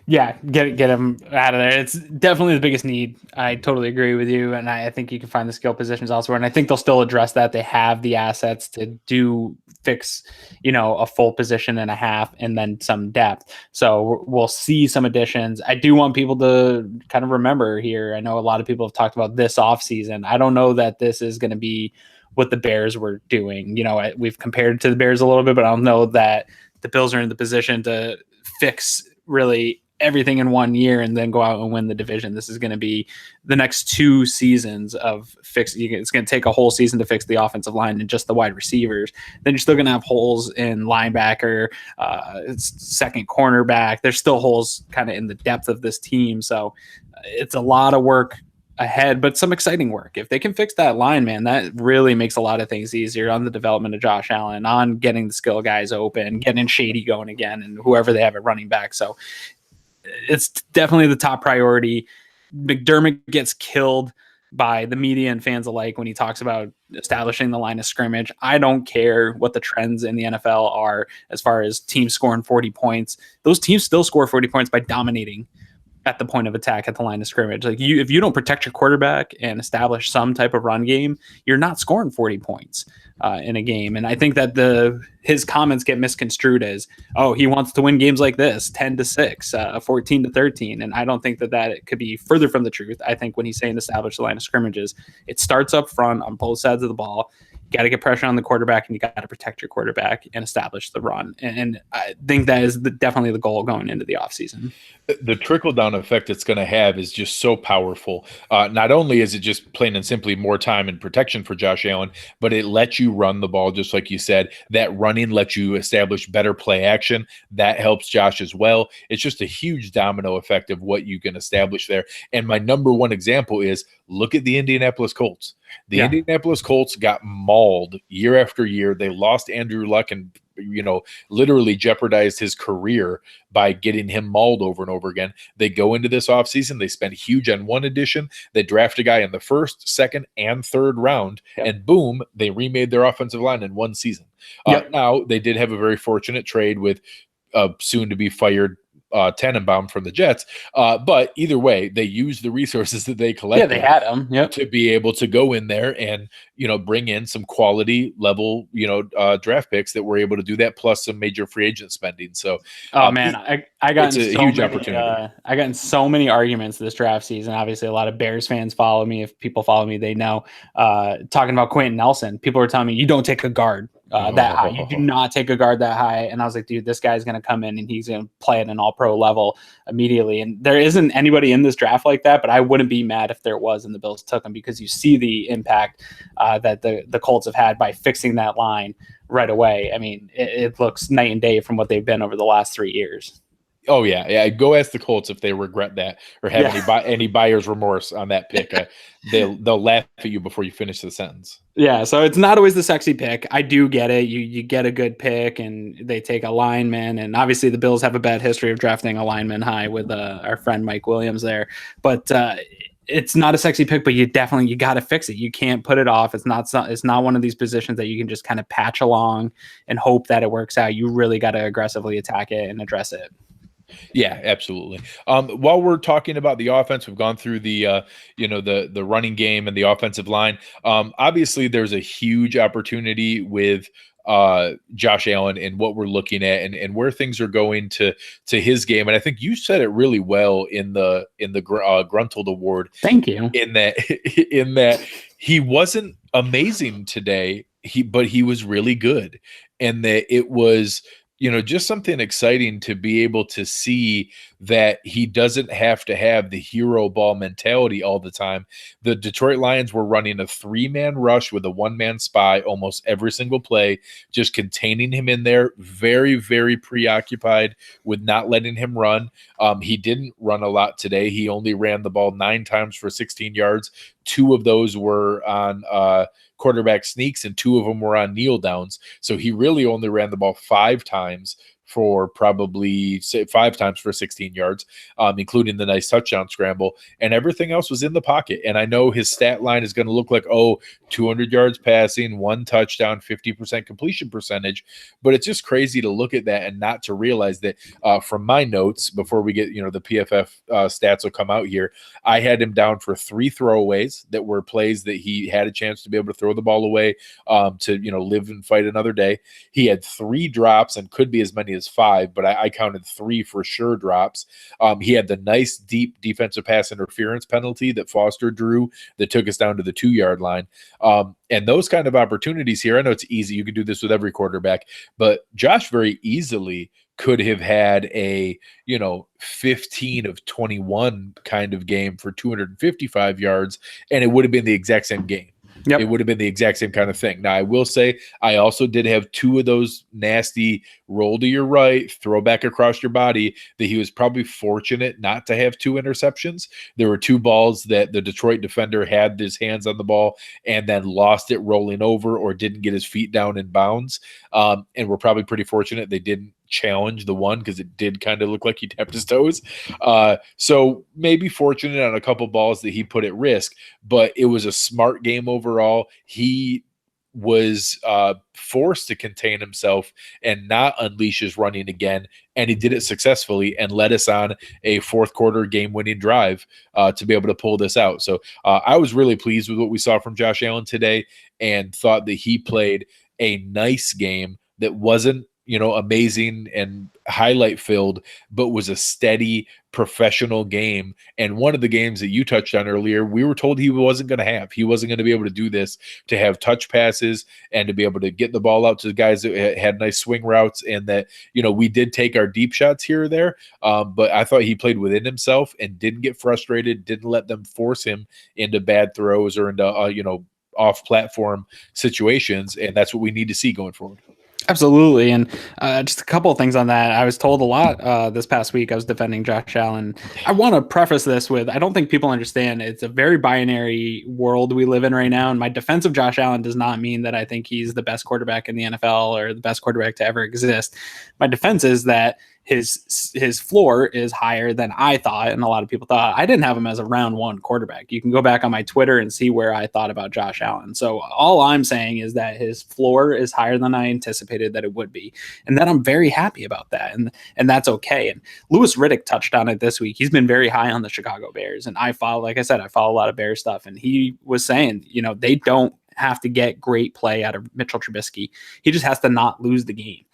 Speaker 2: Yeah, get him out of there. It's definitely the biggest need. I totally agree with you, and I think you can find the skill positions elsewhere, and I think they'll still address that. They have the assets to fix, a full position and a half, and then some depth. So we'll see some additions. I do want people to kind of remember here. I know a lot of people have talked about this offseason. I don't know that this is going to be what the Bears were doing. We've compared to the Bears a little bit, but I don't know that the Bills are in the position to fix really everything in 1 year and then go out and win the division. This is going to be the next 2 seasons of fixing. It's going to take a whole season to fix the offensive line and just the wide receivers. Then you're still going to have holes in linebacker, 2nd cornerback. There's still holes kind of in the depth of this team. So it's a lot of work ahead, but some exciting work. If they can fix that line, man, that really makes a lot of things easier on the development of Josh Allen, on getting the skill guys open, getting Shady going again, and whoever they have at running back. So it's definitely the top priority. McDermott gets killed by the media and fans alike when he talks about establishing the line of scrimmage. I don't care what the trends in the NFL are as far as teams scoring 40 points. Those teams still score 40 points by dominating at the point of attack at the line of scrimmage. Like if you don't protect your quarterback and establish some type of run game, you're not scoring 40 points in a game. And I think that his comments get misconstrued as, oh, he wants to win games like this, 10-6, 14-13. And I don't think that it could be further from the truth. I think when he's saying establish the line of scrimmages, it starts up front on both sides of the ball. You got to get pressure on the quarterback, and you got to protect your quarterback and establish the run. And I think that is definitely the goal going into the offseason.
Speaker 1: The trickle-down effect it's going to have is just so powerful. Not only is it just plain and simply more time and protection for Josh Allen, but it lets you run the ball, just like you said. That running lets you establish better play action. That helps Josh as well. It's just a huge domino effect of what you can establish there. And my number one example is look at the Indianapolis Colts. The Indianapolis Colts got mauled year after year. They lost Andrew Luck and literally jeopardized his career by getting him mauled over and over again. They go into this offseason. They spend huge on one addition. They draft a guy in the first, second, and third round, and boom, they remade their offensive line in one season. Now, they did have a very fortunate trade with soon-to-be fired Tannenbaum from the Jets. But either way, they used the resources that they collected.
Speaker 2: They had them
Speaker 1: to be able to go in there and, bring in some quality level, draft picks that were able to do that, plus some major free agent spending. So,
Speaker 2: I got
Speaker 1: it's a huge opportunity.
Speaker 2: I got in so many arguments this draft season. Obviously, a lot of Bears fans follow me. If people follow me, they know. Talking about Quentin Nelson, people were telling me, you don't take a guard that high. You do not take a guard that high. And I was like, dude, this guy's going to come in and he's going to play at an all-pro level immediately. And there isn't anybody in this draft like that, but I wouldn't be mad if there was and the Bills took him, because you see the impact that the Colts have had by fixing that line right away. I mean, it looks night and day from what they've been over the last 3 years.
Speaker 1: Oh yeah. Go ask the Colts if they regret that or have any buyer's remorse on that pick. They'll laugh at you before you finish the sentence.
Speaker 2: Yeah, so it's not always the sexy pick. I do get it. You get a good pick, and they take a lineman, and obviously the Bills have a bad history of drafting a lineman high with our friend Mike Williams there. But it's not a sexy pick, but you got to fix it. You can't put it off. It's not one of these positions that you can just kind of patch along and hope that it works out. You really got to aggressively attack it and address it.
Speaker 1: Yeah, absolutely. While we're talking about the offense, we've gone through the running game and the offensive line. Obviously, there's a huge opportunity with Josh Allen and what we're looking at and where things are going to his game. And I think you said it really well in the Gruntled Award.
Speaker 2: Thank you.
Speaker 1: In that he wasn't amazing today, but he was really good, and that it was just something exciting to be able to see that he doesn't have to have the hero ball mentality all the time. The Detroit Lions were running a 3-man rush with a 1-man spy almost every single play, just containing him in there, very, very preoccupied with not letting him run. He didn't run a lot today. He only ran the ball 9 times for 16 yards. 2 of those were on quarterback sneaks, and 2 of them were on kneel downs. So he really only ran the ball 5 times for probably 5 times for 16 yards, including the nice touchdown scramble, and everything else was in the pocket. And I know his stat line is going to look like, 200 yards passing, 1 touchdown, 50% completion percentage. But it's just crazy to look at that and not to realize that from my notes, before we get, the PFF stats will come out here, I had him down for 3 throwaways that were plays that he had a chance to be able to throw the ball away to, live and fight another day. He had 3 drops and could be as many as 5, but I counted 3 for sure drops. He had the nice deep defensive pass interference penalty that Foster drew that took us down to the 2-yard line. And those kind of opportunities here, I know it's easy. You could do this with every quarterback, but Josh very easily could have had a 15 of 21 kind of game for 255 yards, and it would have been the exact same game.
Speaker 2: Yep.
Speaker 1: it would have been the exact same kind of thing. Now, I will say I also did have two of those nasty roll to your right, throw back across your body that he was probably fortunate not to have two interceptions. There were two balls that the Detroit defender had his hands on the ball and then lost it rolling over or didn't get his feet down in bounds. And we're probably pretty fortunate they didn't challenge the one because it did kind of look like he tapped his toes. So maybe fortunate on a couple balls that he put at risk, but it was a smart game overall. He was forced to contain himself and not unleash his running again, and he did it successfully and led us on a fourth quarter game-winning drive to be able to pull this out. So I was really pleased with what we saw from Josh Allen today and thought that he played a nice game that wasn't amazing and highlight filled, but was a steady professional game. And one of the games that you touched on earlier, we were told he wasn't going to be able to do this, to have touch passes and to be able to get the ball out to the guys that had nice swing routes. And that, we did take our deep shots here or there. But I thought he played within himself and didn't get frustrated, didn't let them force him into bad throws or into, off platform situations. And that's what we need to see going forward.
Speaker 2: Absolutely. And just a couple of things on that. I was told a lot this past week. I was defending Josh Allen. I want to preface this with, I don't think people understand it's a very binary world we live in right now. And my defense of Josh Allen does not mean that I think he's the best quarterback in the NFL or the best quarterback to ever exist. My defense is that his floor is higher than I thought, and a lot of people thought. I didn't have him as a round one quarterback. You can go back on my Twitter and see where I thought about Josh Allen. So all I'm saying is that his floor is higher than I anticipated that it would be, and that I'm very happy about that, and that's okay. And Louis Riddick touched on it this week. He's been very high on the Chicago Bears, and I follow a lot of Bears stuff, and he was saying, they don't have to get great play out of Mitchell Trubisky. He just has to not lose the game.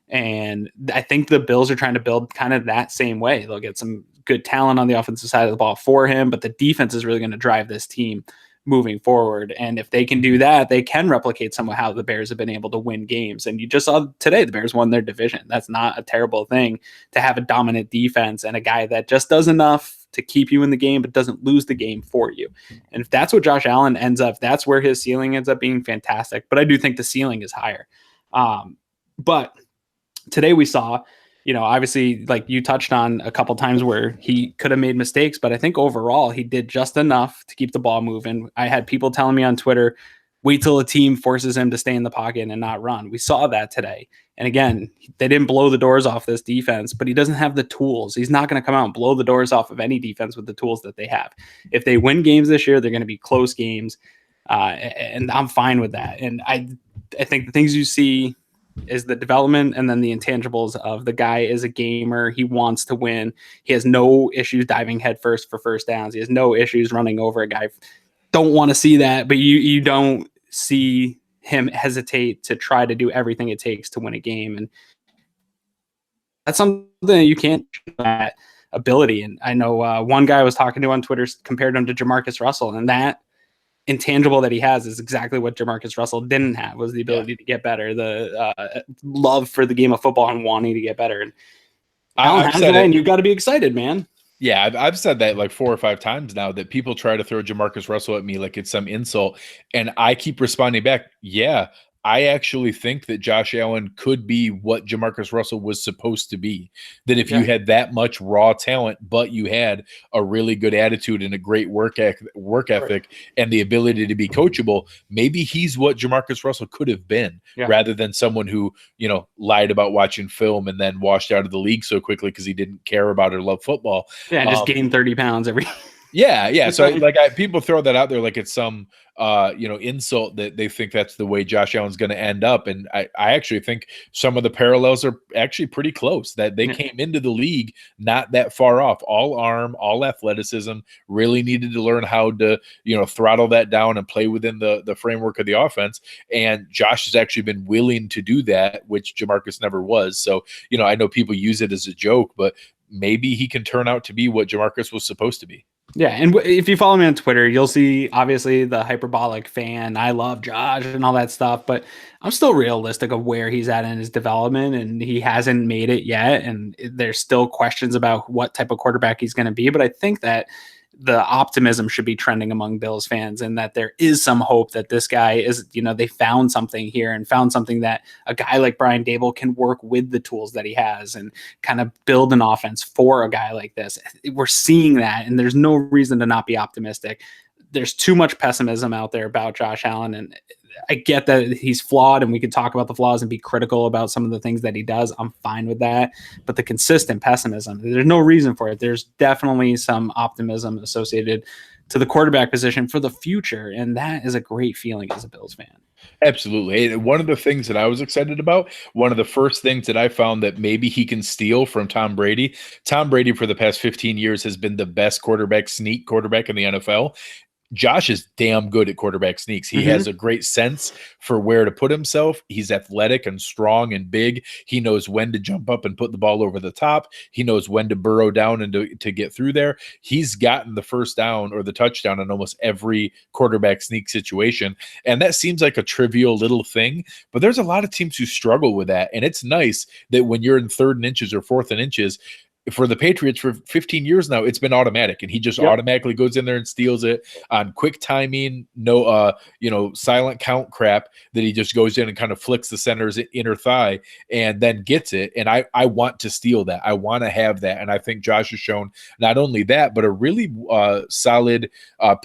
Speaker 2: And I think the Bills are trying to build kind of that same way. They'll get some good talent on the offensive side of the ball for him, but the defense is really going to drive this team moving forward. And if they can do that, they can replicate some of how the Bears have been able to win games. And you just saw today, the Bears won their division. That's not a terrible thing to have a dominant defense and a guy that just does enough to keep you in the game, but doesn't lose the game for you. And if that's what Josh Allen ends up, that's where his ceiling ends up being fantastic. But I do think the ceiling is higher. But today we saw, obviously, like you touched on a couple times where he could have made mistakes, but I think overall he did just enough to keep the ball moving. I had people telling me on Twitter, wait till a team forces him to stay in the pocket and not run. We saw that today. And again, they didn't blow the doors off this defense, but he doesn't have the tools. He's not going to come out and blow the doors off of any defense with the tools that they have. If they win games this year, they're going to be close games. And I'm fine with that. And I think the things you see is the development and then the intangibles of the guy is a gamer. He wants to win. He has no issues diving headfirst for first downs. He has no issues running over a guy. Don't want to see that, but you don't see him hesitate to try to do everything it takes to win a game. And that's something that you can't that ability. And I know one guy I was talking to on Twitter compared him to Jamarcus Russell, and that intangible that he has is exactly what Jamarcus Russell didn't have, was the ability to get better, the love for the game of football and wanting to get better. And Allen has that, and you've got to be excited, man.
Speaker 1: Yeah, I've said that like 4 or 5 times now, that people try to throw Jamarcus Russell at me like it's some insult. And I keep responding back, yeah, I actually think that Josh Allen could be what Jamarcus Russell was supposed to be. That if you had that much raw talent, but you had a really good attitude and a great work ethic and the ability to be coachable, maybe he's what Jamarcus Russell could have been, rather than someone who, lied about watching film and then washed out of the league so quickly because he didn't care about or love football.
Speaker 2: Yeah, and just gained 30 pounds every.
Speaker 1: Yeah. So people throw that out there like it's some insult that they think that's the way Josh Allen's going to end up. And I actually think some of the parallels are actually pretty close, that they came into the league not that far off, all arm, all athleticism, really needed to learn how to, throttle that down and play within the framework of the offense. And Josh has actually been willing to do that, which Jamarcus never was. So, I know people use it as a joke, but maybe he can turn out to be what Jamarcus was supposed to be.
Speaker 2: Yeah, and if you follow me on Twitter, you'll see, obviously, the hyperbolic fan, I love Josh and all that stuff, but I'm still realistic of where he's at in his development, and he hasn't made it yet, and there's still questions about what type of quarterback he's going to be, but I think that the optimism should be trending among Bills fans, and that there is some hope that this guy is, they found something here and found something that a guy like Brian Daboll can work with the tools that he has and kind of build an offense for a guy like this. We're seeing that, and there's no reason to not be optimistic. There's too much pessimism out there about Josh Allen, and I get that he's flawed, and we could talk about the flaws and be critical about some of the things that he does. I'm fine with that. But the consistent pessimism, there's no reason for it. There's definitely some optimism associated to the quarterback position for the future, and that is a great feeling as a Bills fan.
Speaker 1: Absolutely. And one of the things that I was excited about, one of the first things that I found that maybe he can steal from Tom Brady for the past 15 years has been the best sneak quarterback in the NFL. Josh is damn good at quarterback sneaks. He has a great sense for where to put himself. He's athletic and strong and big. He knows when to jump up and put the ball over the top. He knows when to burrow down and to get through there. He's gotten the first down or the touchdown in almost every quarterback sneak situation. And that seems like a trivial little thing, but there's a lot of teams who struggle with that. And it's nice that when you're in 3rd and inches or 4th and inches, for the Patriots for 15 years now, it's been automatic, and he just automatically goes in there and steals it on quick timing, no, silent count crap that he just goes in and kind of flicks the center's inner thigh and then gets it. And I want to steal that. I want to have that. And I think Josh has shown not only that, but a really solid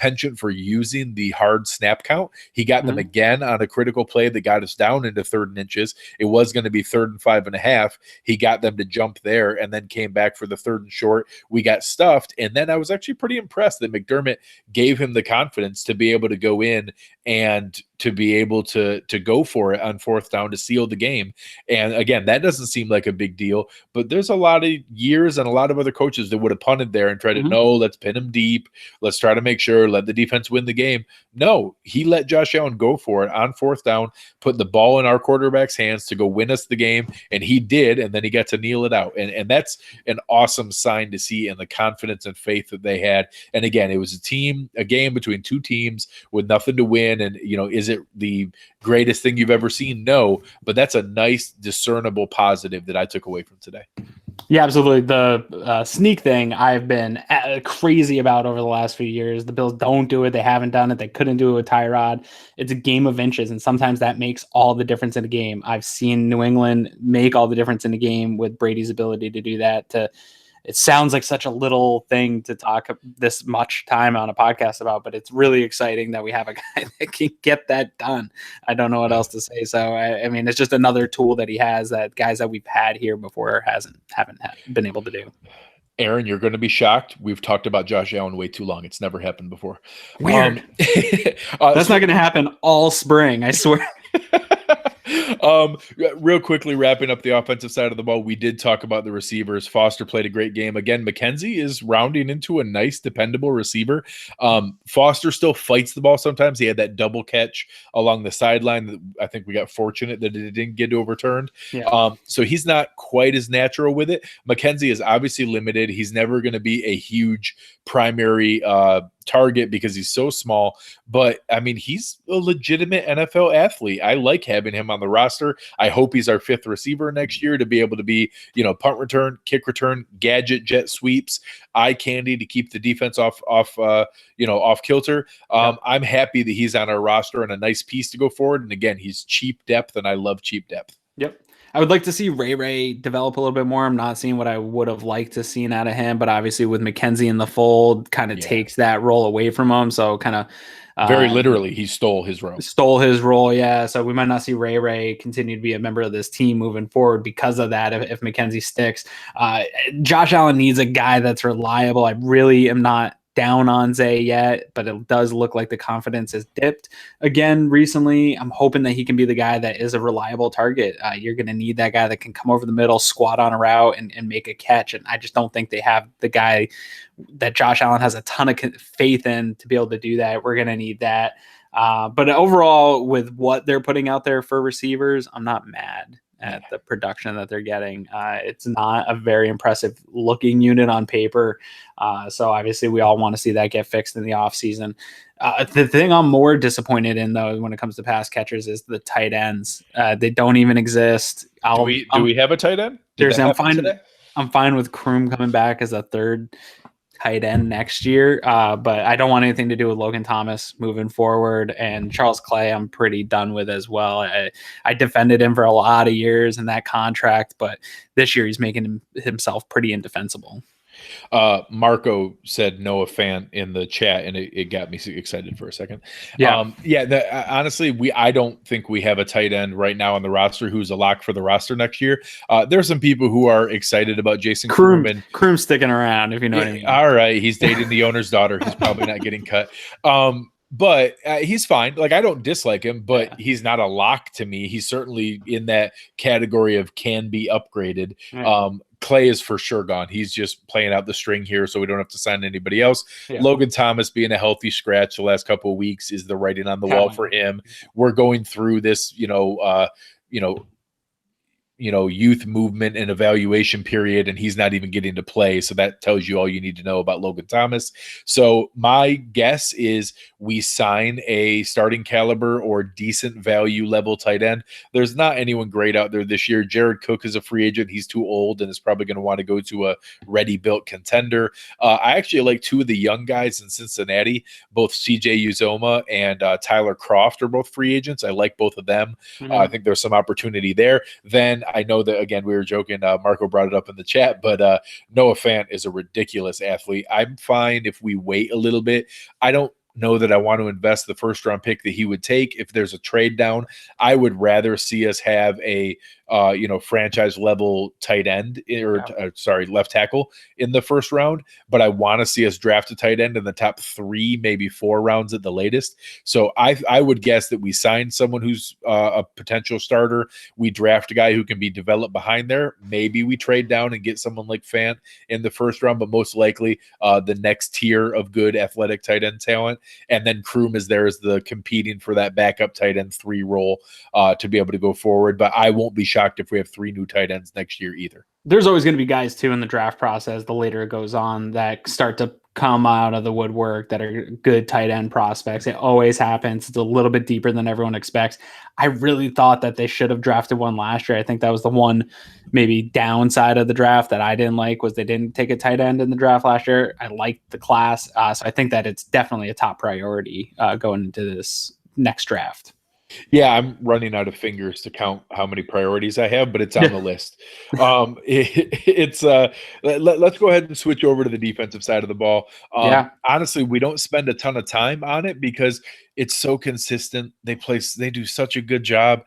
Speaker 1: penchant for using the hard snap count. He got them again on a critical play that got us down into 3rd and inches. It was going to be 3rd and 5.5. He got them to jump there and then came back for the 3rd and short. We got stuffed. And then I was actually pretty impressed that McDermott gave him the confidence to be able to go in and to be able to go for it on 4th down to seal the game. And again, that doesn't seem like a big deal, but there's a lot of years and a lot of other coaches that would have punted there and tried to, no, let's pin him deep. Let's try to make sure, let the defense win the game. No, he let Josh Allen go for it on 4th down, put the ball in our quarterback's hands to go win us the game. And he did. And then he got to kneel it out. And that's an awesome sign to see in the confidence and faith that they had. And again, it was a game between two teams with nothing to win. And, is it the greatest thing you've ever seen? No, but that's a nice, discernible positive that I took away from today.
Speaker 2: Yeah, absolutely. The sneak thing I've been crazy about over the last few years. The Bills don't do it. They haven't done it. They couldn't do it with Tyrod. It's a game of inches, and sometimes that makes all the difference in a game. I've seen New England make all the difference in a game with Brady's ability to do that. It sounds like such a little thing to talk this much time on a podcast about, but it's really exciting that we have a guy that can get that done. I don't know what else to say. So, I mean, it's just another tool that he has that guys that we've had here before haven't been able to do.
Speaker 1: Aaron, you're going to be shocked. We've talked about Josh Allen way too long. It's never happened before.
Speaker 2: Weird. That's not going to happen all spring, I swear.
Speaker 1: Real quickly, wrapping up the offensive side of the ball, we did talk about the receivers. Foster played a great game. Again, McKenzie is rounding into a nice, dependable receiver. Foster still fights the ball sometimes. He had that double catch along the sideline that I think we got fortunate that it didn't get overturned. Yeah. So he's not quite as natural with it. McKenzie is obviously limited. He's never going to be a huge primary target because he's so small, but I mean, he's a legitimate NFL athlete. I like having him on the roster. I hope he's our 5th receiver next year to be able to be, punt return, kick return, gadget, jet sweeps, eye candy to keep the defense off kilter. I'm happy that he's on our roster and a nice piece to go forward. And again, he's cheap depth, and I love cheap depth.
Speaker 2: Yep. I would like to see Ray develop a little bit more. I'm not seeing what I would have liked to seen out of him, but obviously with McKenzie in the fold, kind of takes that role away from him. So kind of
Speaker 1: very literally, he stole his role.
Speaker 2: Yeah. So we might not see Ray continue to be a member of this team moving forward because of that. If McKenzie sticks, Josh Allen needs a guy that's reliable. I really am not down on Zay yet, but it does look like the confidence has dipped again recently. I'm hoping that he can be the guy that is a reliable target. You're going to need that guy that can come over the middle, squat on a route, and make a catch. And I just don't think they have the guy that Josh Allen has a ton of faith in to be able to do that. We're going to need that. But overall, with what they're putting out there for receivers, I'm not mad at the production that they're getting. It's not a very impressive looking unit on paper. So obviously we all want to see that get fixed in the offseason. The thing I'm more disappointed in, though, when it comes to pass catchers is the tight ends. They don't even exist.
Speaker 1: Do we have a tight end?
Speaker 2: I'm fine with Kroom coming back as a third tight end next year, but I don't want anything to do with Logan Thomas moving forward. And Charles Clay, I'm pretty done with as well. I defended him for a lot of years in that contract, but this year he's making himself pretty indefensible.
Speaker 1: Marco said Noah Fant in the chat, and it got me excited for a second.
Speaker 2: Yeah.
Speaker 1: Honestly, I don't think we have a tight end right now on the roster who's a lock for the roster next year. There's some people who are excited about Jason Kroom.
Speaker 2: Kroom's sticking around, if you know what I mean.
Speaker 1: All right, he's dating the owner's daughter. He's probably not getting cut. But he's fine. Like, I don't dislike him, but he's not a lock to me. He's certainly in that category of can be upgraded. Right. Clay is for sure gone. He's just playing out the string here, so we don't have to sign anybody else. Yeah. Logan Thomas being a healthy scratch the last couple of weeks is the writing on the wall for him. We're going through this, youth movement and evaluation period, and he's not even getting to play. So that tells you all you need to know about Logan Thomas. So my guess is we sign a starting caliber or decent value level tight end. There's not anyone great out there this year. Jared Cook is a free agent. He's too old and is probably going to want to go to a ready-built contender. I actually like two of the young guys in Cincinnati, both CJ Uzoma and Tyler Croft are both free agents. I like both of them. Mm-hmm. I think there's some opportunity there. Then I know that, again, we were joking. Marco brought it up in the chat, but Noah Fant is a ridiculous athlete. I'm fine if we wait a little bit. I don't know that I want to invest the first round pick that he would take. If there's a trade down, I would rather see us have a franchise level tight end left tackle in the first round, but I want to see us draft a tight end in the top 3, maybe 4 rounds at the latest. So I would guess that we sign someone who's a potential starter. We draft a guy who can be developed behind there. Maybe we trade down and get someone like Fant in the first round, but most likely the next tier of good athletic tight end talent. And then Kroom is there as the competing for that backup tight end 3 role to be able to go forward. But I won't be shocked if we have 3 new tight ends next year either.
Speaker 2: There's always going to be guys too in the draft process, the later it goes on, that start to come out of the woodwork that are good tight end prospects. It always happens. It's a little bit deeper than everyone expects. I really thought that they should have drafted one last year. I think that was the one maybe downside of the draft that I didn't like, was they didn't take a tight end in the draft last year. I liked the class. So I think that it's definitely a top priority going into this next draft.
Speaker 1: Yeah, I'm running out of fingers to count how many priorities I have, but it's on the list. Let's go ahead and switch over to the defensive side of the ball. Honestly, we don't spend a ton of time on it because it's so consistent. They do such a good job.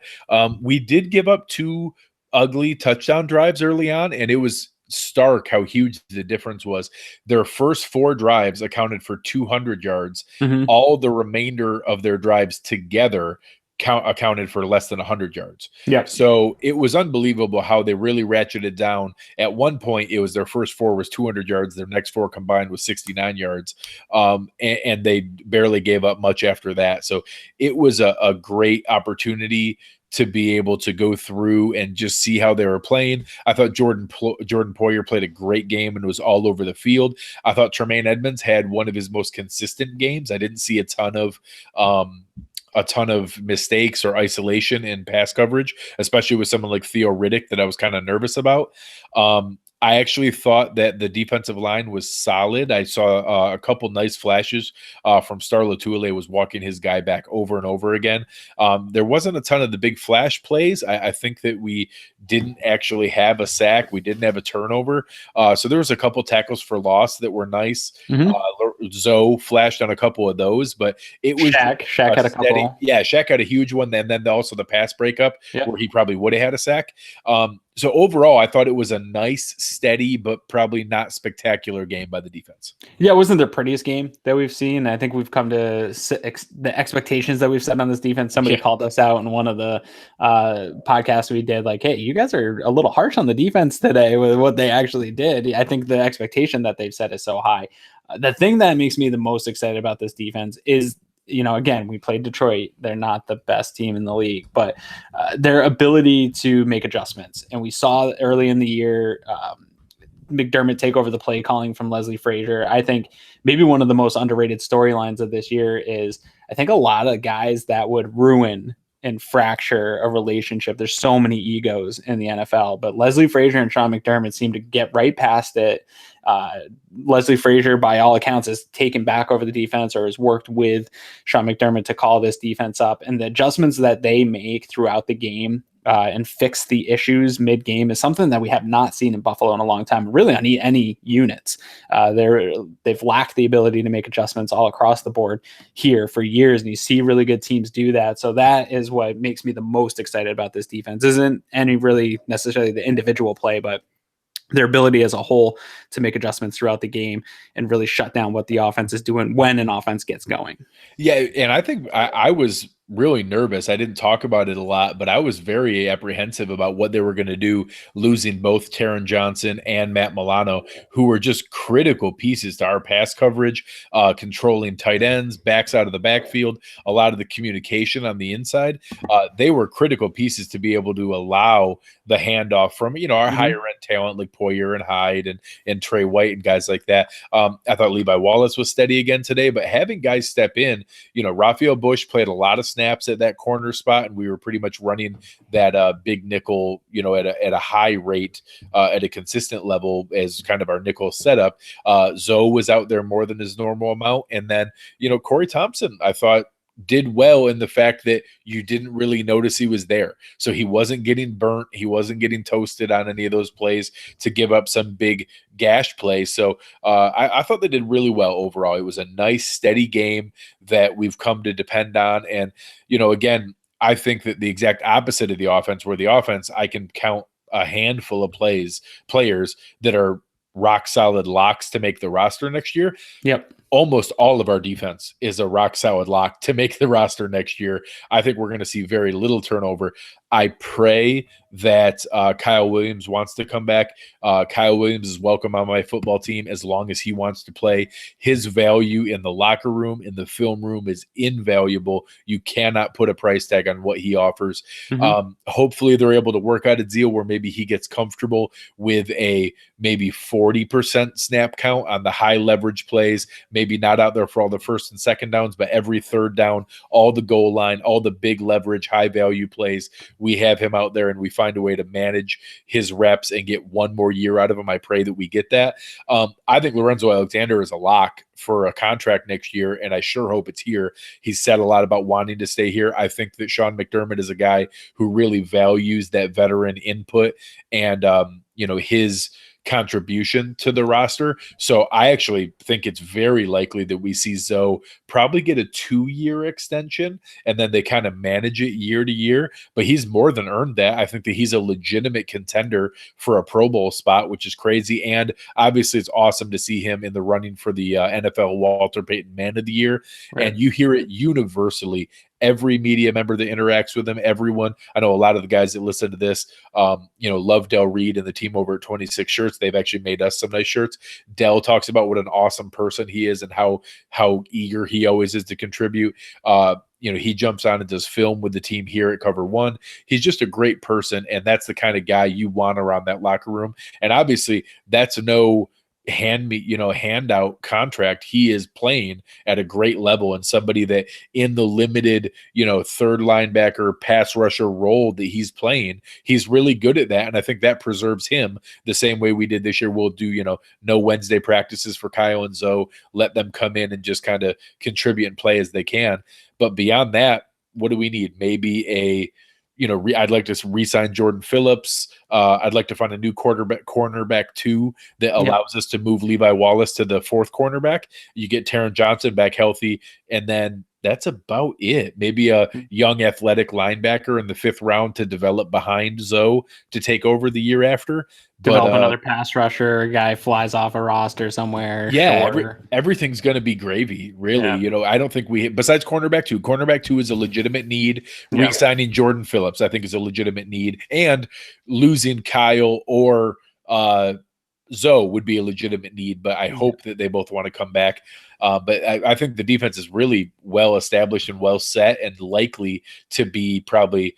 Speaker 1: We did give up 2 ugly touchdown drives early on, and it was stark how huge the difference was. Their first 4 drives accounted for 200 yards. Mm-hmm. All the remainder of their drives together accounted for less than 100 yards. Yeah. So it was unbelievable how they really ratcheted down. At one point, it was their first 4 was 200 yards. Their next 4 combined was 69 yards. And they barely gave up much after that. So it was a great opportunity to be able to go through and just see how they were playing. I thought Jordan Poyer played a great game and was all over the field. I thought Tremaine Edmonds had one of his most consistent games. I didn't see a ton of mistakes or isolation in pass coverage, especially with someone like Theo Riddick that I was kind of nervous about. I actually thought that the defensive line was solid. I saw a couple nice flashes from Star Latuile was walking his guy back over and over again. There wasn't a ton of the big flash plays. I think that we didn't actually have a sack. We didn't have a turnover. So there was a couple tackles for loss that were nice. Mm-hmm. Zoe flashed on a couple of those, but it was
Speaker 2: Shaq had a couple.
Speaker 1: Yeah, Shaq had a huge one. And then also the pass breakup where he probably would have had a sack. So overall, I thought it was a nice, steady, but probably not spectacular game by the defense.
Speaker 2: Yeah, it wasn't the prettiest game that we've seen. I think we've come to the expectations that we've set on this defense. Somebody called us out in one of the podcasts we did, like, hey, you guys are a little harsh on the defense today with what they actually did. I think the expectation that they've set is so high. The thing that makes me the most excited about this defense is, again, we played Detroit. They're not the best team in the league, but their ability to make adjustments. And we saw early in the year McDermott take over the play calling from Leslie Frazier. I think maybe one of the most underrated storylines of this year is I think a lot of guys that would ruin and fracture a relationship. There's so many egos in the NFL, but Leslie Frazier and Sean McDermott seem to get right past it. Leslie Frazier, by all accounts, has taken back over the defense or has worked with Sean McDermott to call this defense up. And the adjustments that they make throughout the game and fix the issues mid-game is something that we have not seen in Buffalo in a long time, really on any units. They've lacked the ability to make adjustments all across the board here for years, and you see really good teams do that. So that is what makes me the most excited about this defense. Isn't any really necessarily the individual play, but their ability as a whole to make adjustments throughout the game and really shut down what the offense is doing when an offense gets going.
Speaker 1: Yeah, and I think I was really nervous. I didn't talk about it a lot, but I was very apprehensive about what they were going to do, losing both Taron Johnson and Matt Milano, who were just critical pieces to our pass coverage, controlling tight ends, backs out of the backfield, a lot of the communication on the inside. They were critical pieces to be able to allow the handoff from, our higher end talent like Poyer and Hyde and Trey White and guys like that. I thought Levi Wallace was steady again today, but having guys step in, Raphael Bush played a lot of snaps at that corner spot, and we were pretty much running that big nickel, at a high rate, at a consistent level as kind of our nickel setup. Zoe was out there more than his normal amount, and then Corey Thompson, I thought, did well in the fact that you didn't really notice he was there. So he wasn't getting burnt. He wasn't getting toasted on any of those plays to give up some big gash play. So I thought they did really well overall. It was a nice, steady game that we've come to depend on. And, again, I think that the exact opposite of the offense, where the offense, I can count a handful of players that are rock solid locks to make the roster next year.
Speaker 2: Yep.
Speaker 1: Almost all of our defense is a rock solid lock to make the roster next year. I think we're going to see very little turnover. I pray that Kyle Williams wants to come back. Kyle Williams is welcome on my football team as long as he wants to play. His value in the locker room, in the film room, is invaluable. You cannot put a price tag on what he offers. Hopefully they're able to work out a deal where maybe he gets comfortable with a maybe 40% snap count on the high leverage plays, maybe not out there for all the first and second downs, but every third down, all the goal line, all the big leverage, high value plays. We have him out there and we find a way to manage his reps and get one more year out of him. I pray that we get that. I think Lorenzo Alexander is a lock for a contract next year, and I sure hope it's here. He's said a lot about wanting to stay here. I think that Sean McDermott is a guy who really values that veteran input and, his contribution to the roster. So I actually think it's very likely that we see Zoe probably get a 2-year extension, and then they kind of manage it year to year. But he's more than earned that. I think that he's a legitimate contender for a Pro Bowl spot, which is crazy. And obviously it's awesome to see him in the running for the NFL Walter Payton Man of the Year. Right. And you hear it universally. Every media member that interacts with him, everyone. I know a lot of the guys that listen to this, love Del Reed and the team over at 26 Shirts. They've actually made us some nice shirts. Del talks about what an awesome person he is and how eager he always is to contribute. He jumps on and does film with the team here at Cover One. He's just a great person, and that's the kind of guy you want around that locker room. And obviously, that's no handout contract. He is playing at a great level, and somebody that in the limited, third linebacker pass rusher role that he's playing, he's really good at that. And I think that preserves him the same way we did this year. We'll do, no Wednesday practices for Kyle and Zoe, let them come in and just kind of contribute and play as they can. But beyond that, what do we need? Maybe I'd like to re-sign Jordan Phillips. I'd like to find a new cornerback too that allows us to move Levi Wallace to the fourth cornerback. You get Taron Johnson back healthy, and then that's about it. Maybe a young athletic linebacker in the 5th round to develop behind Zoe to take over the year after.
Speaker 2: Develop another pass rusher, a guy flies off a roster somewhere.
Speaker 1: Yeah, everything's going to be gravy, really. Yeah. I don't think besides cornerback two is a legitimate need. Yeah. Re-signing Jordan Phillips, I think, is a legitimate need. And losing Kyle or Zoe would be a legitimate need, but I hope that they both want to come back. But I think the defense is really well established and well set and likely to be probably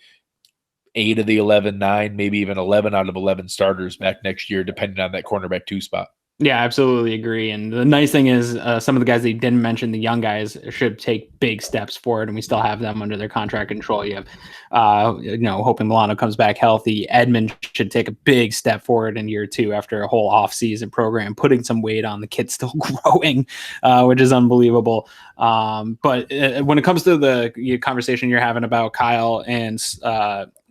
Speaker 1: 8 of the 11, 9, maybe even 11 out of 11 starters back next year, depending on that cornerback 2 spot.
Speaker 2: Yeah, absolutely agree. And the nice thing is, some of the guys that you didn't mention, the young guys, should take big steps forward, and we still have them under their contract control. You have, hoping Milano comes back healthy. Edmund should take a big step forward in year 2 after a whole off-season program, putting some weight on. The kid's still growing, which is unbelievable. But when it comes to the conversation you're having about Kyle and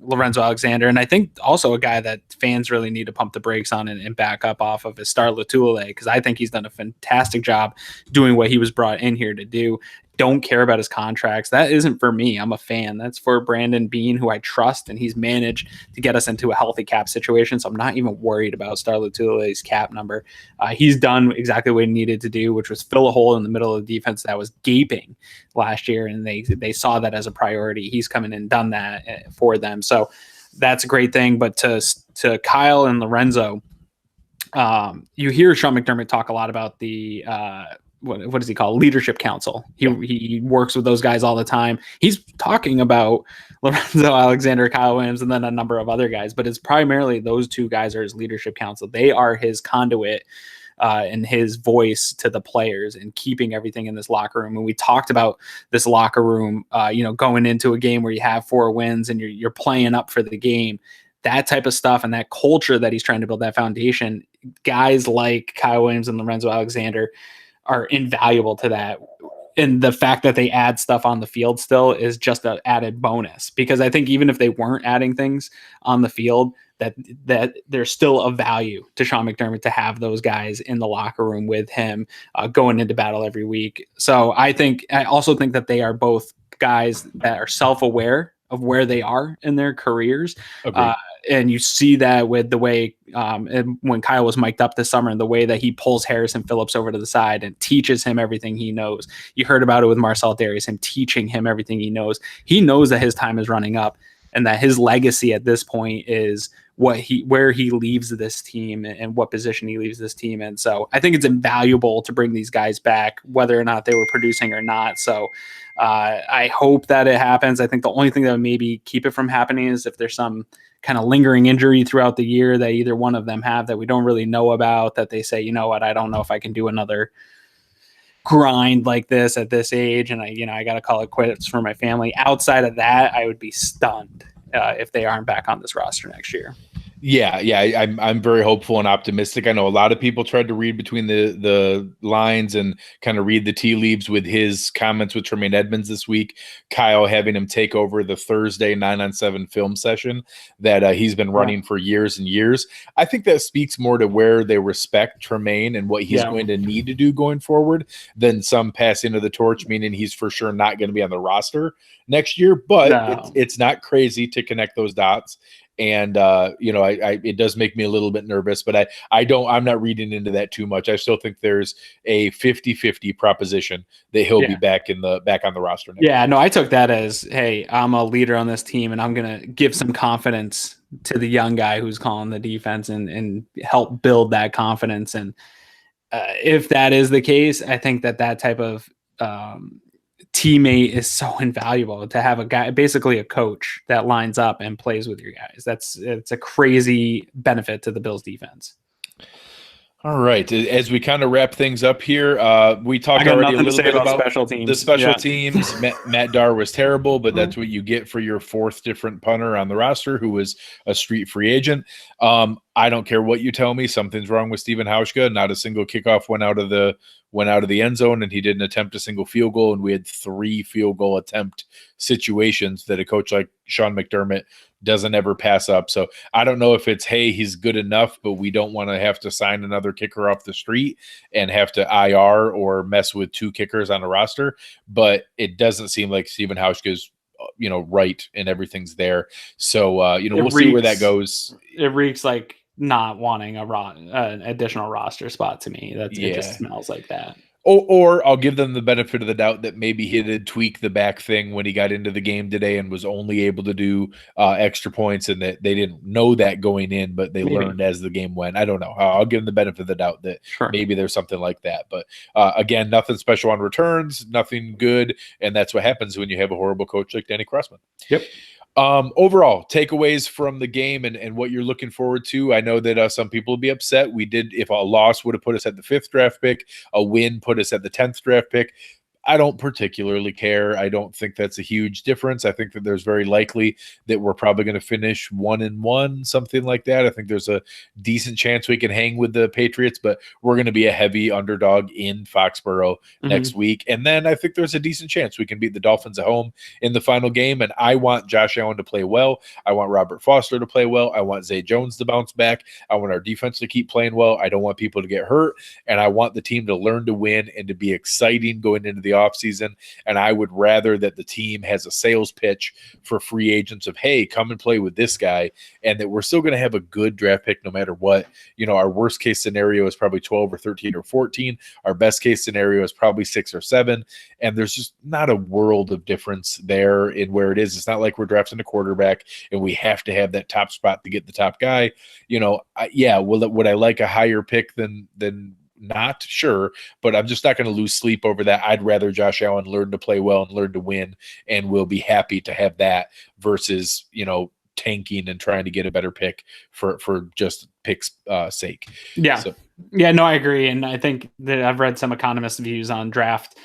Speaker 2: Lorenzo Alexander, and I think also a guy that fans really need to pump the brakes on and back up off of is Star Lotulelei, because I think he's done a fantastic job doing what he was brought in here to do. Don't care about his contracts. That isn't for me. I'm a fan. That's for Brandon Bean, who I trust, and he's managed to get us into a healthy cap situation. So I'm not even worried about Star Lotulelei's cap number. He's done exactly what he needed to do, which was fill a hole in the middle of the defense that was gaping last year, and they saw that as a priority. He's come in and done that for them. So that's a great thing. But to Kyle and Lorenzo, you hear Sean McDermott talk a lot about the what does he call leadership council? He works with those guys all the time. He's talking about Lorenzo Alexander, Kyle Williams, and then a number of other guys, but it's primarily those 2 guys are his leadership council. They are his conduit and his voice to the players and keeping everything in this locker room. And we talked about this locker room, going into a game where you have 4 wins and you're playing up for the game. That type of stuff and that culture that he's trying to build, that foundation, guys like Kyle Williams and Lorenzo Alexander are invaluable to that. And the fact that they add stuff on the field still is just an added bonus, because I think even if they weren't adding things on the field, that there's still a value to Sean McDermott to have those guys in the locker room with him going into battle every week. So I also think that they are both guys that are self-aware of where they are in their careers. And you see that with the way when Kyle was mic'd up this summer and the way that he pulls Harrison Phillips over to the side and teaches him everything he knows. You heard about it with Marcel Darius, him teaching him everything he knows. He knows that his time is running up and that his legacy at this point is where he leaves this team and what position he leaves this team in. So I think it's invaluable to bring these guys back, whether or not they were producing or not. So I hope that it happens. I think the only thing that would maybe keep it from happening is if there's some kind of lingering injury throughout the year that either one of them have that we don't really know about, that they say, you know what, I don't know if I can do another grind like this at this age, and I got to call it quits for my family. Outside of that, I would be stunned if they aren't back on this roster next year.
Speaker 1: Yeah, I'm very hopeful and optimistic. I know a lot of people tried to read between the lines and kind of read the tea leaves with his comments with Tremaine Edmonds this week. Kyle having him take over the Thursday 9-on-7 film session that he's been running for years and years. I think that speaks more to where they respect Tremaine and what he's going to need to do going forward than some passing of the torch, meaning he's for sure not going to be on the roster next year. But it's not crazy to connect those dots. And, it does make me a little bit nervous, but I'm not reading into that too much. I still think there's a 50-50 proposition that he'll be back on the roster next year.
Speaker 2: No, I took that as, hey, I'm a leader on this team and I'm going to give some confidence to the young guy who's calling the defense and help build that confidence. And if that is the case, I think that type of, teammate is so invaluable, to have a guy, basically a coach that lines up and plays with your guys. It's a crazy benefit to the Bills defense.
Speaker 1: All right. As we kind of wrap things up here, we talked already a little bit about
Speaker 2: special teams.
Speaker 1: The special teams. Matt Darr was terrible, but that's what you get for your 4th different punter on the roster who was a street free agent. I don't care what you tell me. Something's wrong with Steven Hauschka. Not a single kickoff went out of the end zone, and he didn't attempt a single field goal. And we had 3 field goal attempt situations that a coach like Sean McDermott doesn't ever pass up. So I don't know if it's, hey, he's good enough, but we don't want to have to sign another kicker off the street and have to IR or mess with 2 kickers on a roster. But it doesn't seem like Steven Hauschka's right and everything's there. So we'll see where that goes.
Speaker 2: It reeks like not wanting an additional roster spot to me. It just smells like that.
Speaker 1: Or I'll give them the benefit of the doubt that maybe he did tweak the back thing when he got into the game today and was only able to do extra points, and that they didn't know that going in, but they learned as the game went. I don't know. I'll give them the benefit of the doubt that maybe there's something like that. But again, nothing special on returns, nothing good, and that's what happens when you have a horrible coach like Danny Crossman.
Speaker 2: Yep.
Speaker 1: Overall takeaways from the game and what you're looking forward to. I know that some people will be upset. If a loss would have put us at the 5th draft pick, a win put us at the 10th draft pick. I don't particularly care. I don't think that's a huge difference. I think that there's very likely that we're probably going to finish 1-1, something like that. I think there's a decent chance we can hang with the Patriots, but we're going to be a heavy underdog in Foxborough next week. And then I think there's a decent chance we can beat the Dolphins at home in the final game. And I want Josh Allen to play well. I want Robert Foster to play well. I want Zay Jones to bounce back. I want our defense to keep playing well. I don't want people to get hurt. And I want the team to learn to win and to be exciting going into the offseason. And I would rather that the team has a sales pitch for free agents of, hey, come and play with this guy, and that we're still going to have a good draft pick no matter what. Our worst case scenario is probably 12 or 13 or 14. Our best case scenario is probably 6 or 7. And there's just not a world of difference there in where it is. It's not like we're drafting a quarterback and we have to have that top spot to get the top guy. Would I like a higher pick than not? Sure, but I'm just not going to lose sleep over that. I'd rather Josh Allen learn to play well and learn to win, and we'll be happy to have that versus tanking and trying to get a better pick for just picks sake.
Speaker 2: No, I agree. And I think that I've read some economists' views on draft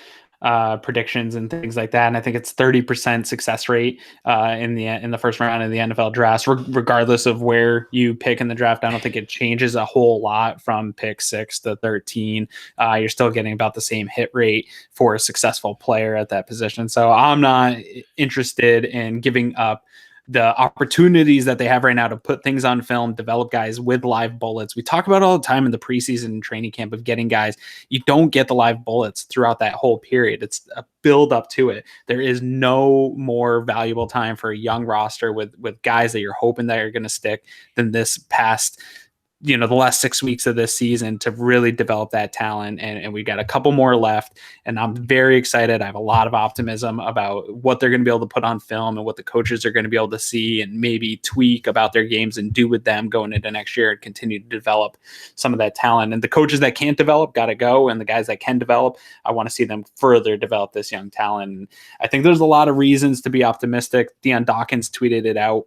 Speaker 2: predictions and things like that, and I think it's 30% success rate in the first round of the NFL drafts, regardless of where you pick in the draft. I don't think it changes a whole lot from pick 6 to 13. You're still getting about the same hit rate for a successful player at that position. So I'm not interested in giving up the opportunities that they have right now to put things on film, develop guys with live bullets. We talk about all the time in the preseason and training camp of getting guys. You don't get the live bullets throughout that whole period. It's a build up to it. There is no more valuable time for a young roster with guys that you're hoping that are going to stick than this past the last 6 weeks of this season to really develop that talent. And we got a couple more left, and I'm very excited. I have a lot of optimism about what they're going to be able to put on film and what the coaches are going to be able to see and maybe tweak about their games and do with them going into next year and continue to develop some of that talent. And the coaches that can't develop got to go. And the guys that can develop, I want to see them further develop this young talent. And I think there's a lot of reasons to be optimistic. Deion Dawkins tweeted it out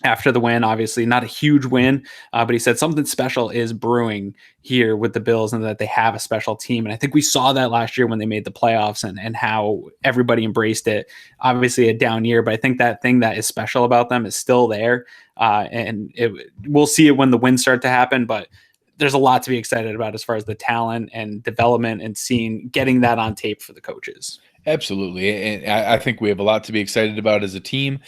Speaker 2: after the win. Obviously not a huge win, but he said something special is brewing here with the Bills and that they have a special team. And I think we saw that last year when they made the playoffs and how everybody embraced it. Obviously a down year, but I think that thing that is special about them is still there. And we'll see it when the wins start to happen, but there's a lot to be excited about as far as the talent and development and getting that on tape for the coaches.
Speaker 1: Absolutely. And I think we have a lot to be excited about as a team.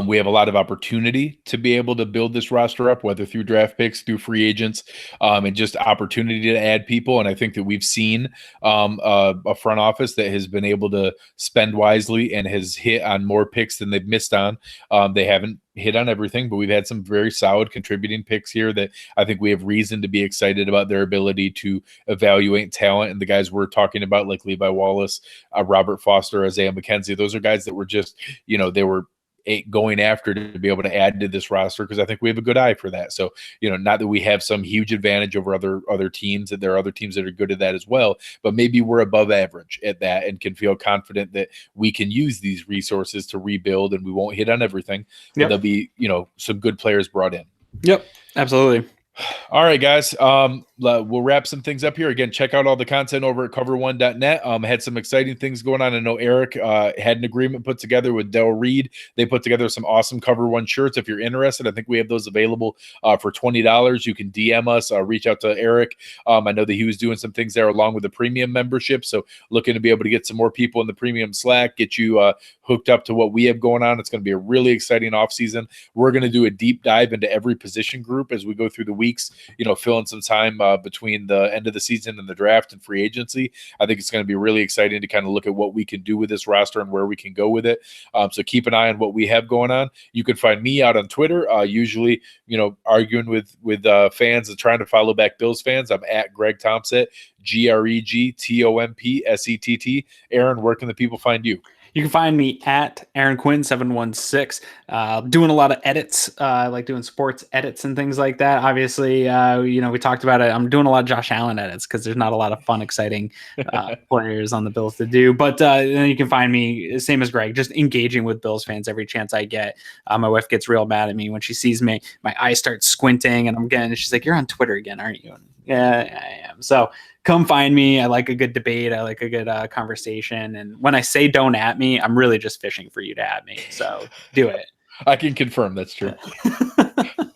Speaker 1: We have a lot of opportunity to be able to build this roster up, whether through draft picks, through free agents, and just opportunity to add people. And I think that we've seen a front office that has been able to spend wisely and has hit on more picks than they've missed on. They haven't hit on everything, but we've had some very solid contributing picks here that I think we have reason to be excited about their ability to evaluate talent. And the guys we're talking about, like Levi Wallace, Robert Foster, Isaiah McKenzie, those are guys that were just, they were going after to be able to add to this roster, because I think we have a good eye for that. So, not that we have some huge advantage over other teams, and there are other teams that are good at that as well, but maybe we're above average at that and can feel confident that we can use these resources to rebuild, and we won't hit on everything. But there'll be, some good players brought in.
Speaker 2: Yep, absolutely.
Speaker 1: All right, guys. We'll wrap some things up here. Again, check out all the content over at cover1.net. Had some exciting things going on. I know Eric had an agreement put together with Del Reed. They put together some awesome Cover One shirts. If you're interested, I think we have those available for $20. You can DM us, reach out to Eric. I know that he was doing some things there along with the premium membership. So looking to be able to get some more people in the premium Slack, get you hooked up to what we have going on. It's going to be a really exciting offseason. We're going to do a deep dive into every position group as we go through the weeks, filling some time between the end of the season and the draft and free agency. I think it's going to be really exciting to kind of look at what we can do with this roster and where we can go with it. So keep an eye on what we have going on. You can find me out on Twitter, usually, arguing with fans and trying to follow back Bills fans. I'm at Greg Tompsett, GregTompsett. Aaron, where can the people find you?
Speaker 2: You can find me at Aaron Quinn 716. Doing a lot of edits, like doing sports edits and things like that. Obviously, we talked about it. I'm doing a lot of Josh Allen edits because there's not a lot of fun, exciting players on the Bills to do. But then you can find me, same as Greg, just engaging with Bills fans every chance I get. My wife gets real mad at me when she sees me. My eyes start squinting, and she's like, "You're on Twitter again, aren't you?" And, yeah, I am. So come find me. I like a good debate. I like a good conversation. And when I say don't at me, I'm really just fishing for you to at me. So do it.
Speaker 1: I can confirm that's true.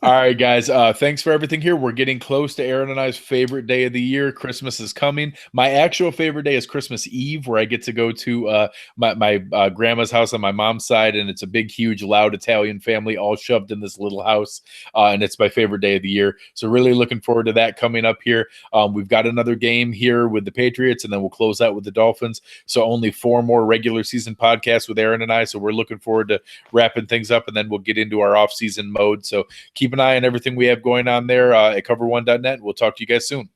Speaker 1: All right, guys. Thanks for everything here. We're getting close to Aaron and I's favorite day of the year. Christmas is coming. My actual favorite day is Christmas Eve, where I get to go to my grandma's house on my mom's side, and it's a big, huge, loud Italian family all shoved in this little house, and it's my favorite day of the year. So really looking forward to that coming up here. We've got another game here with the Patriots, and then we'll close out with the Dolphins. So only 4 more regular season podcasts with Aaron and I. So we're looking forward to wrapping things up, and then we'll get into our off-season mode. So keep an eye on everything we have going on there at cover1.net. We'll talk to you guys soon.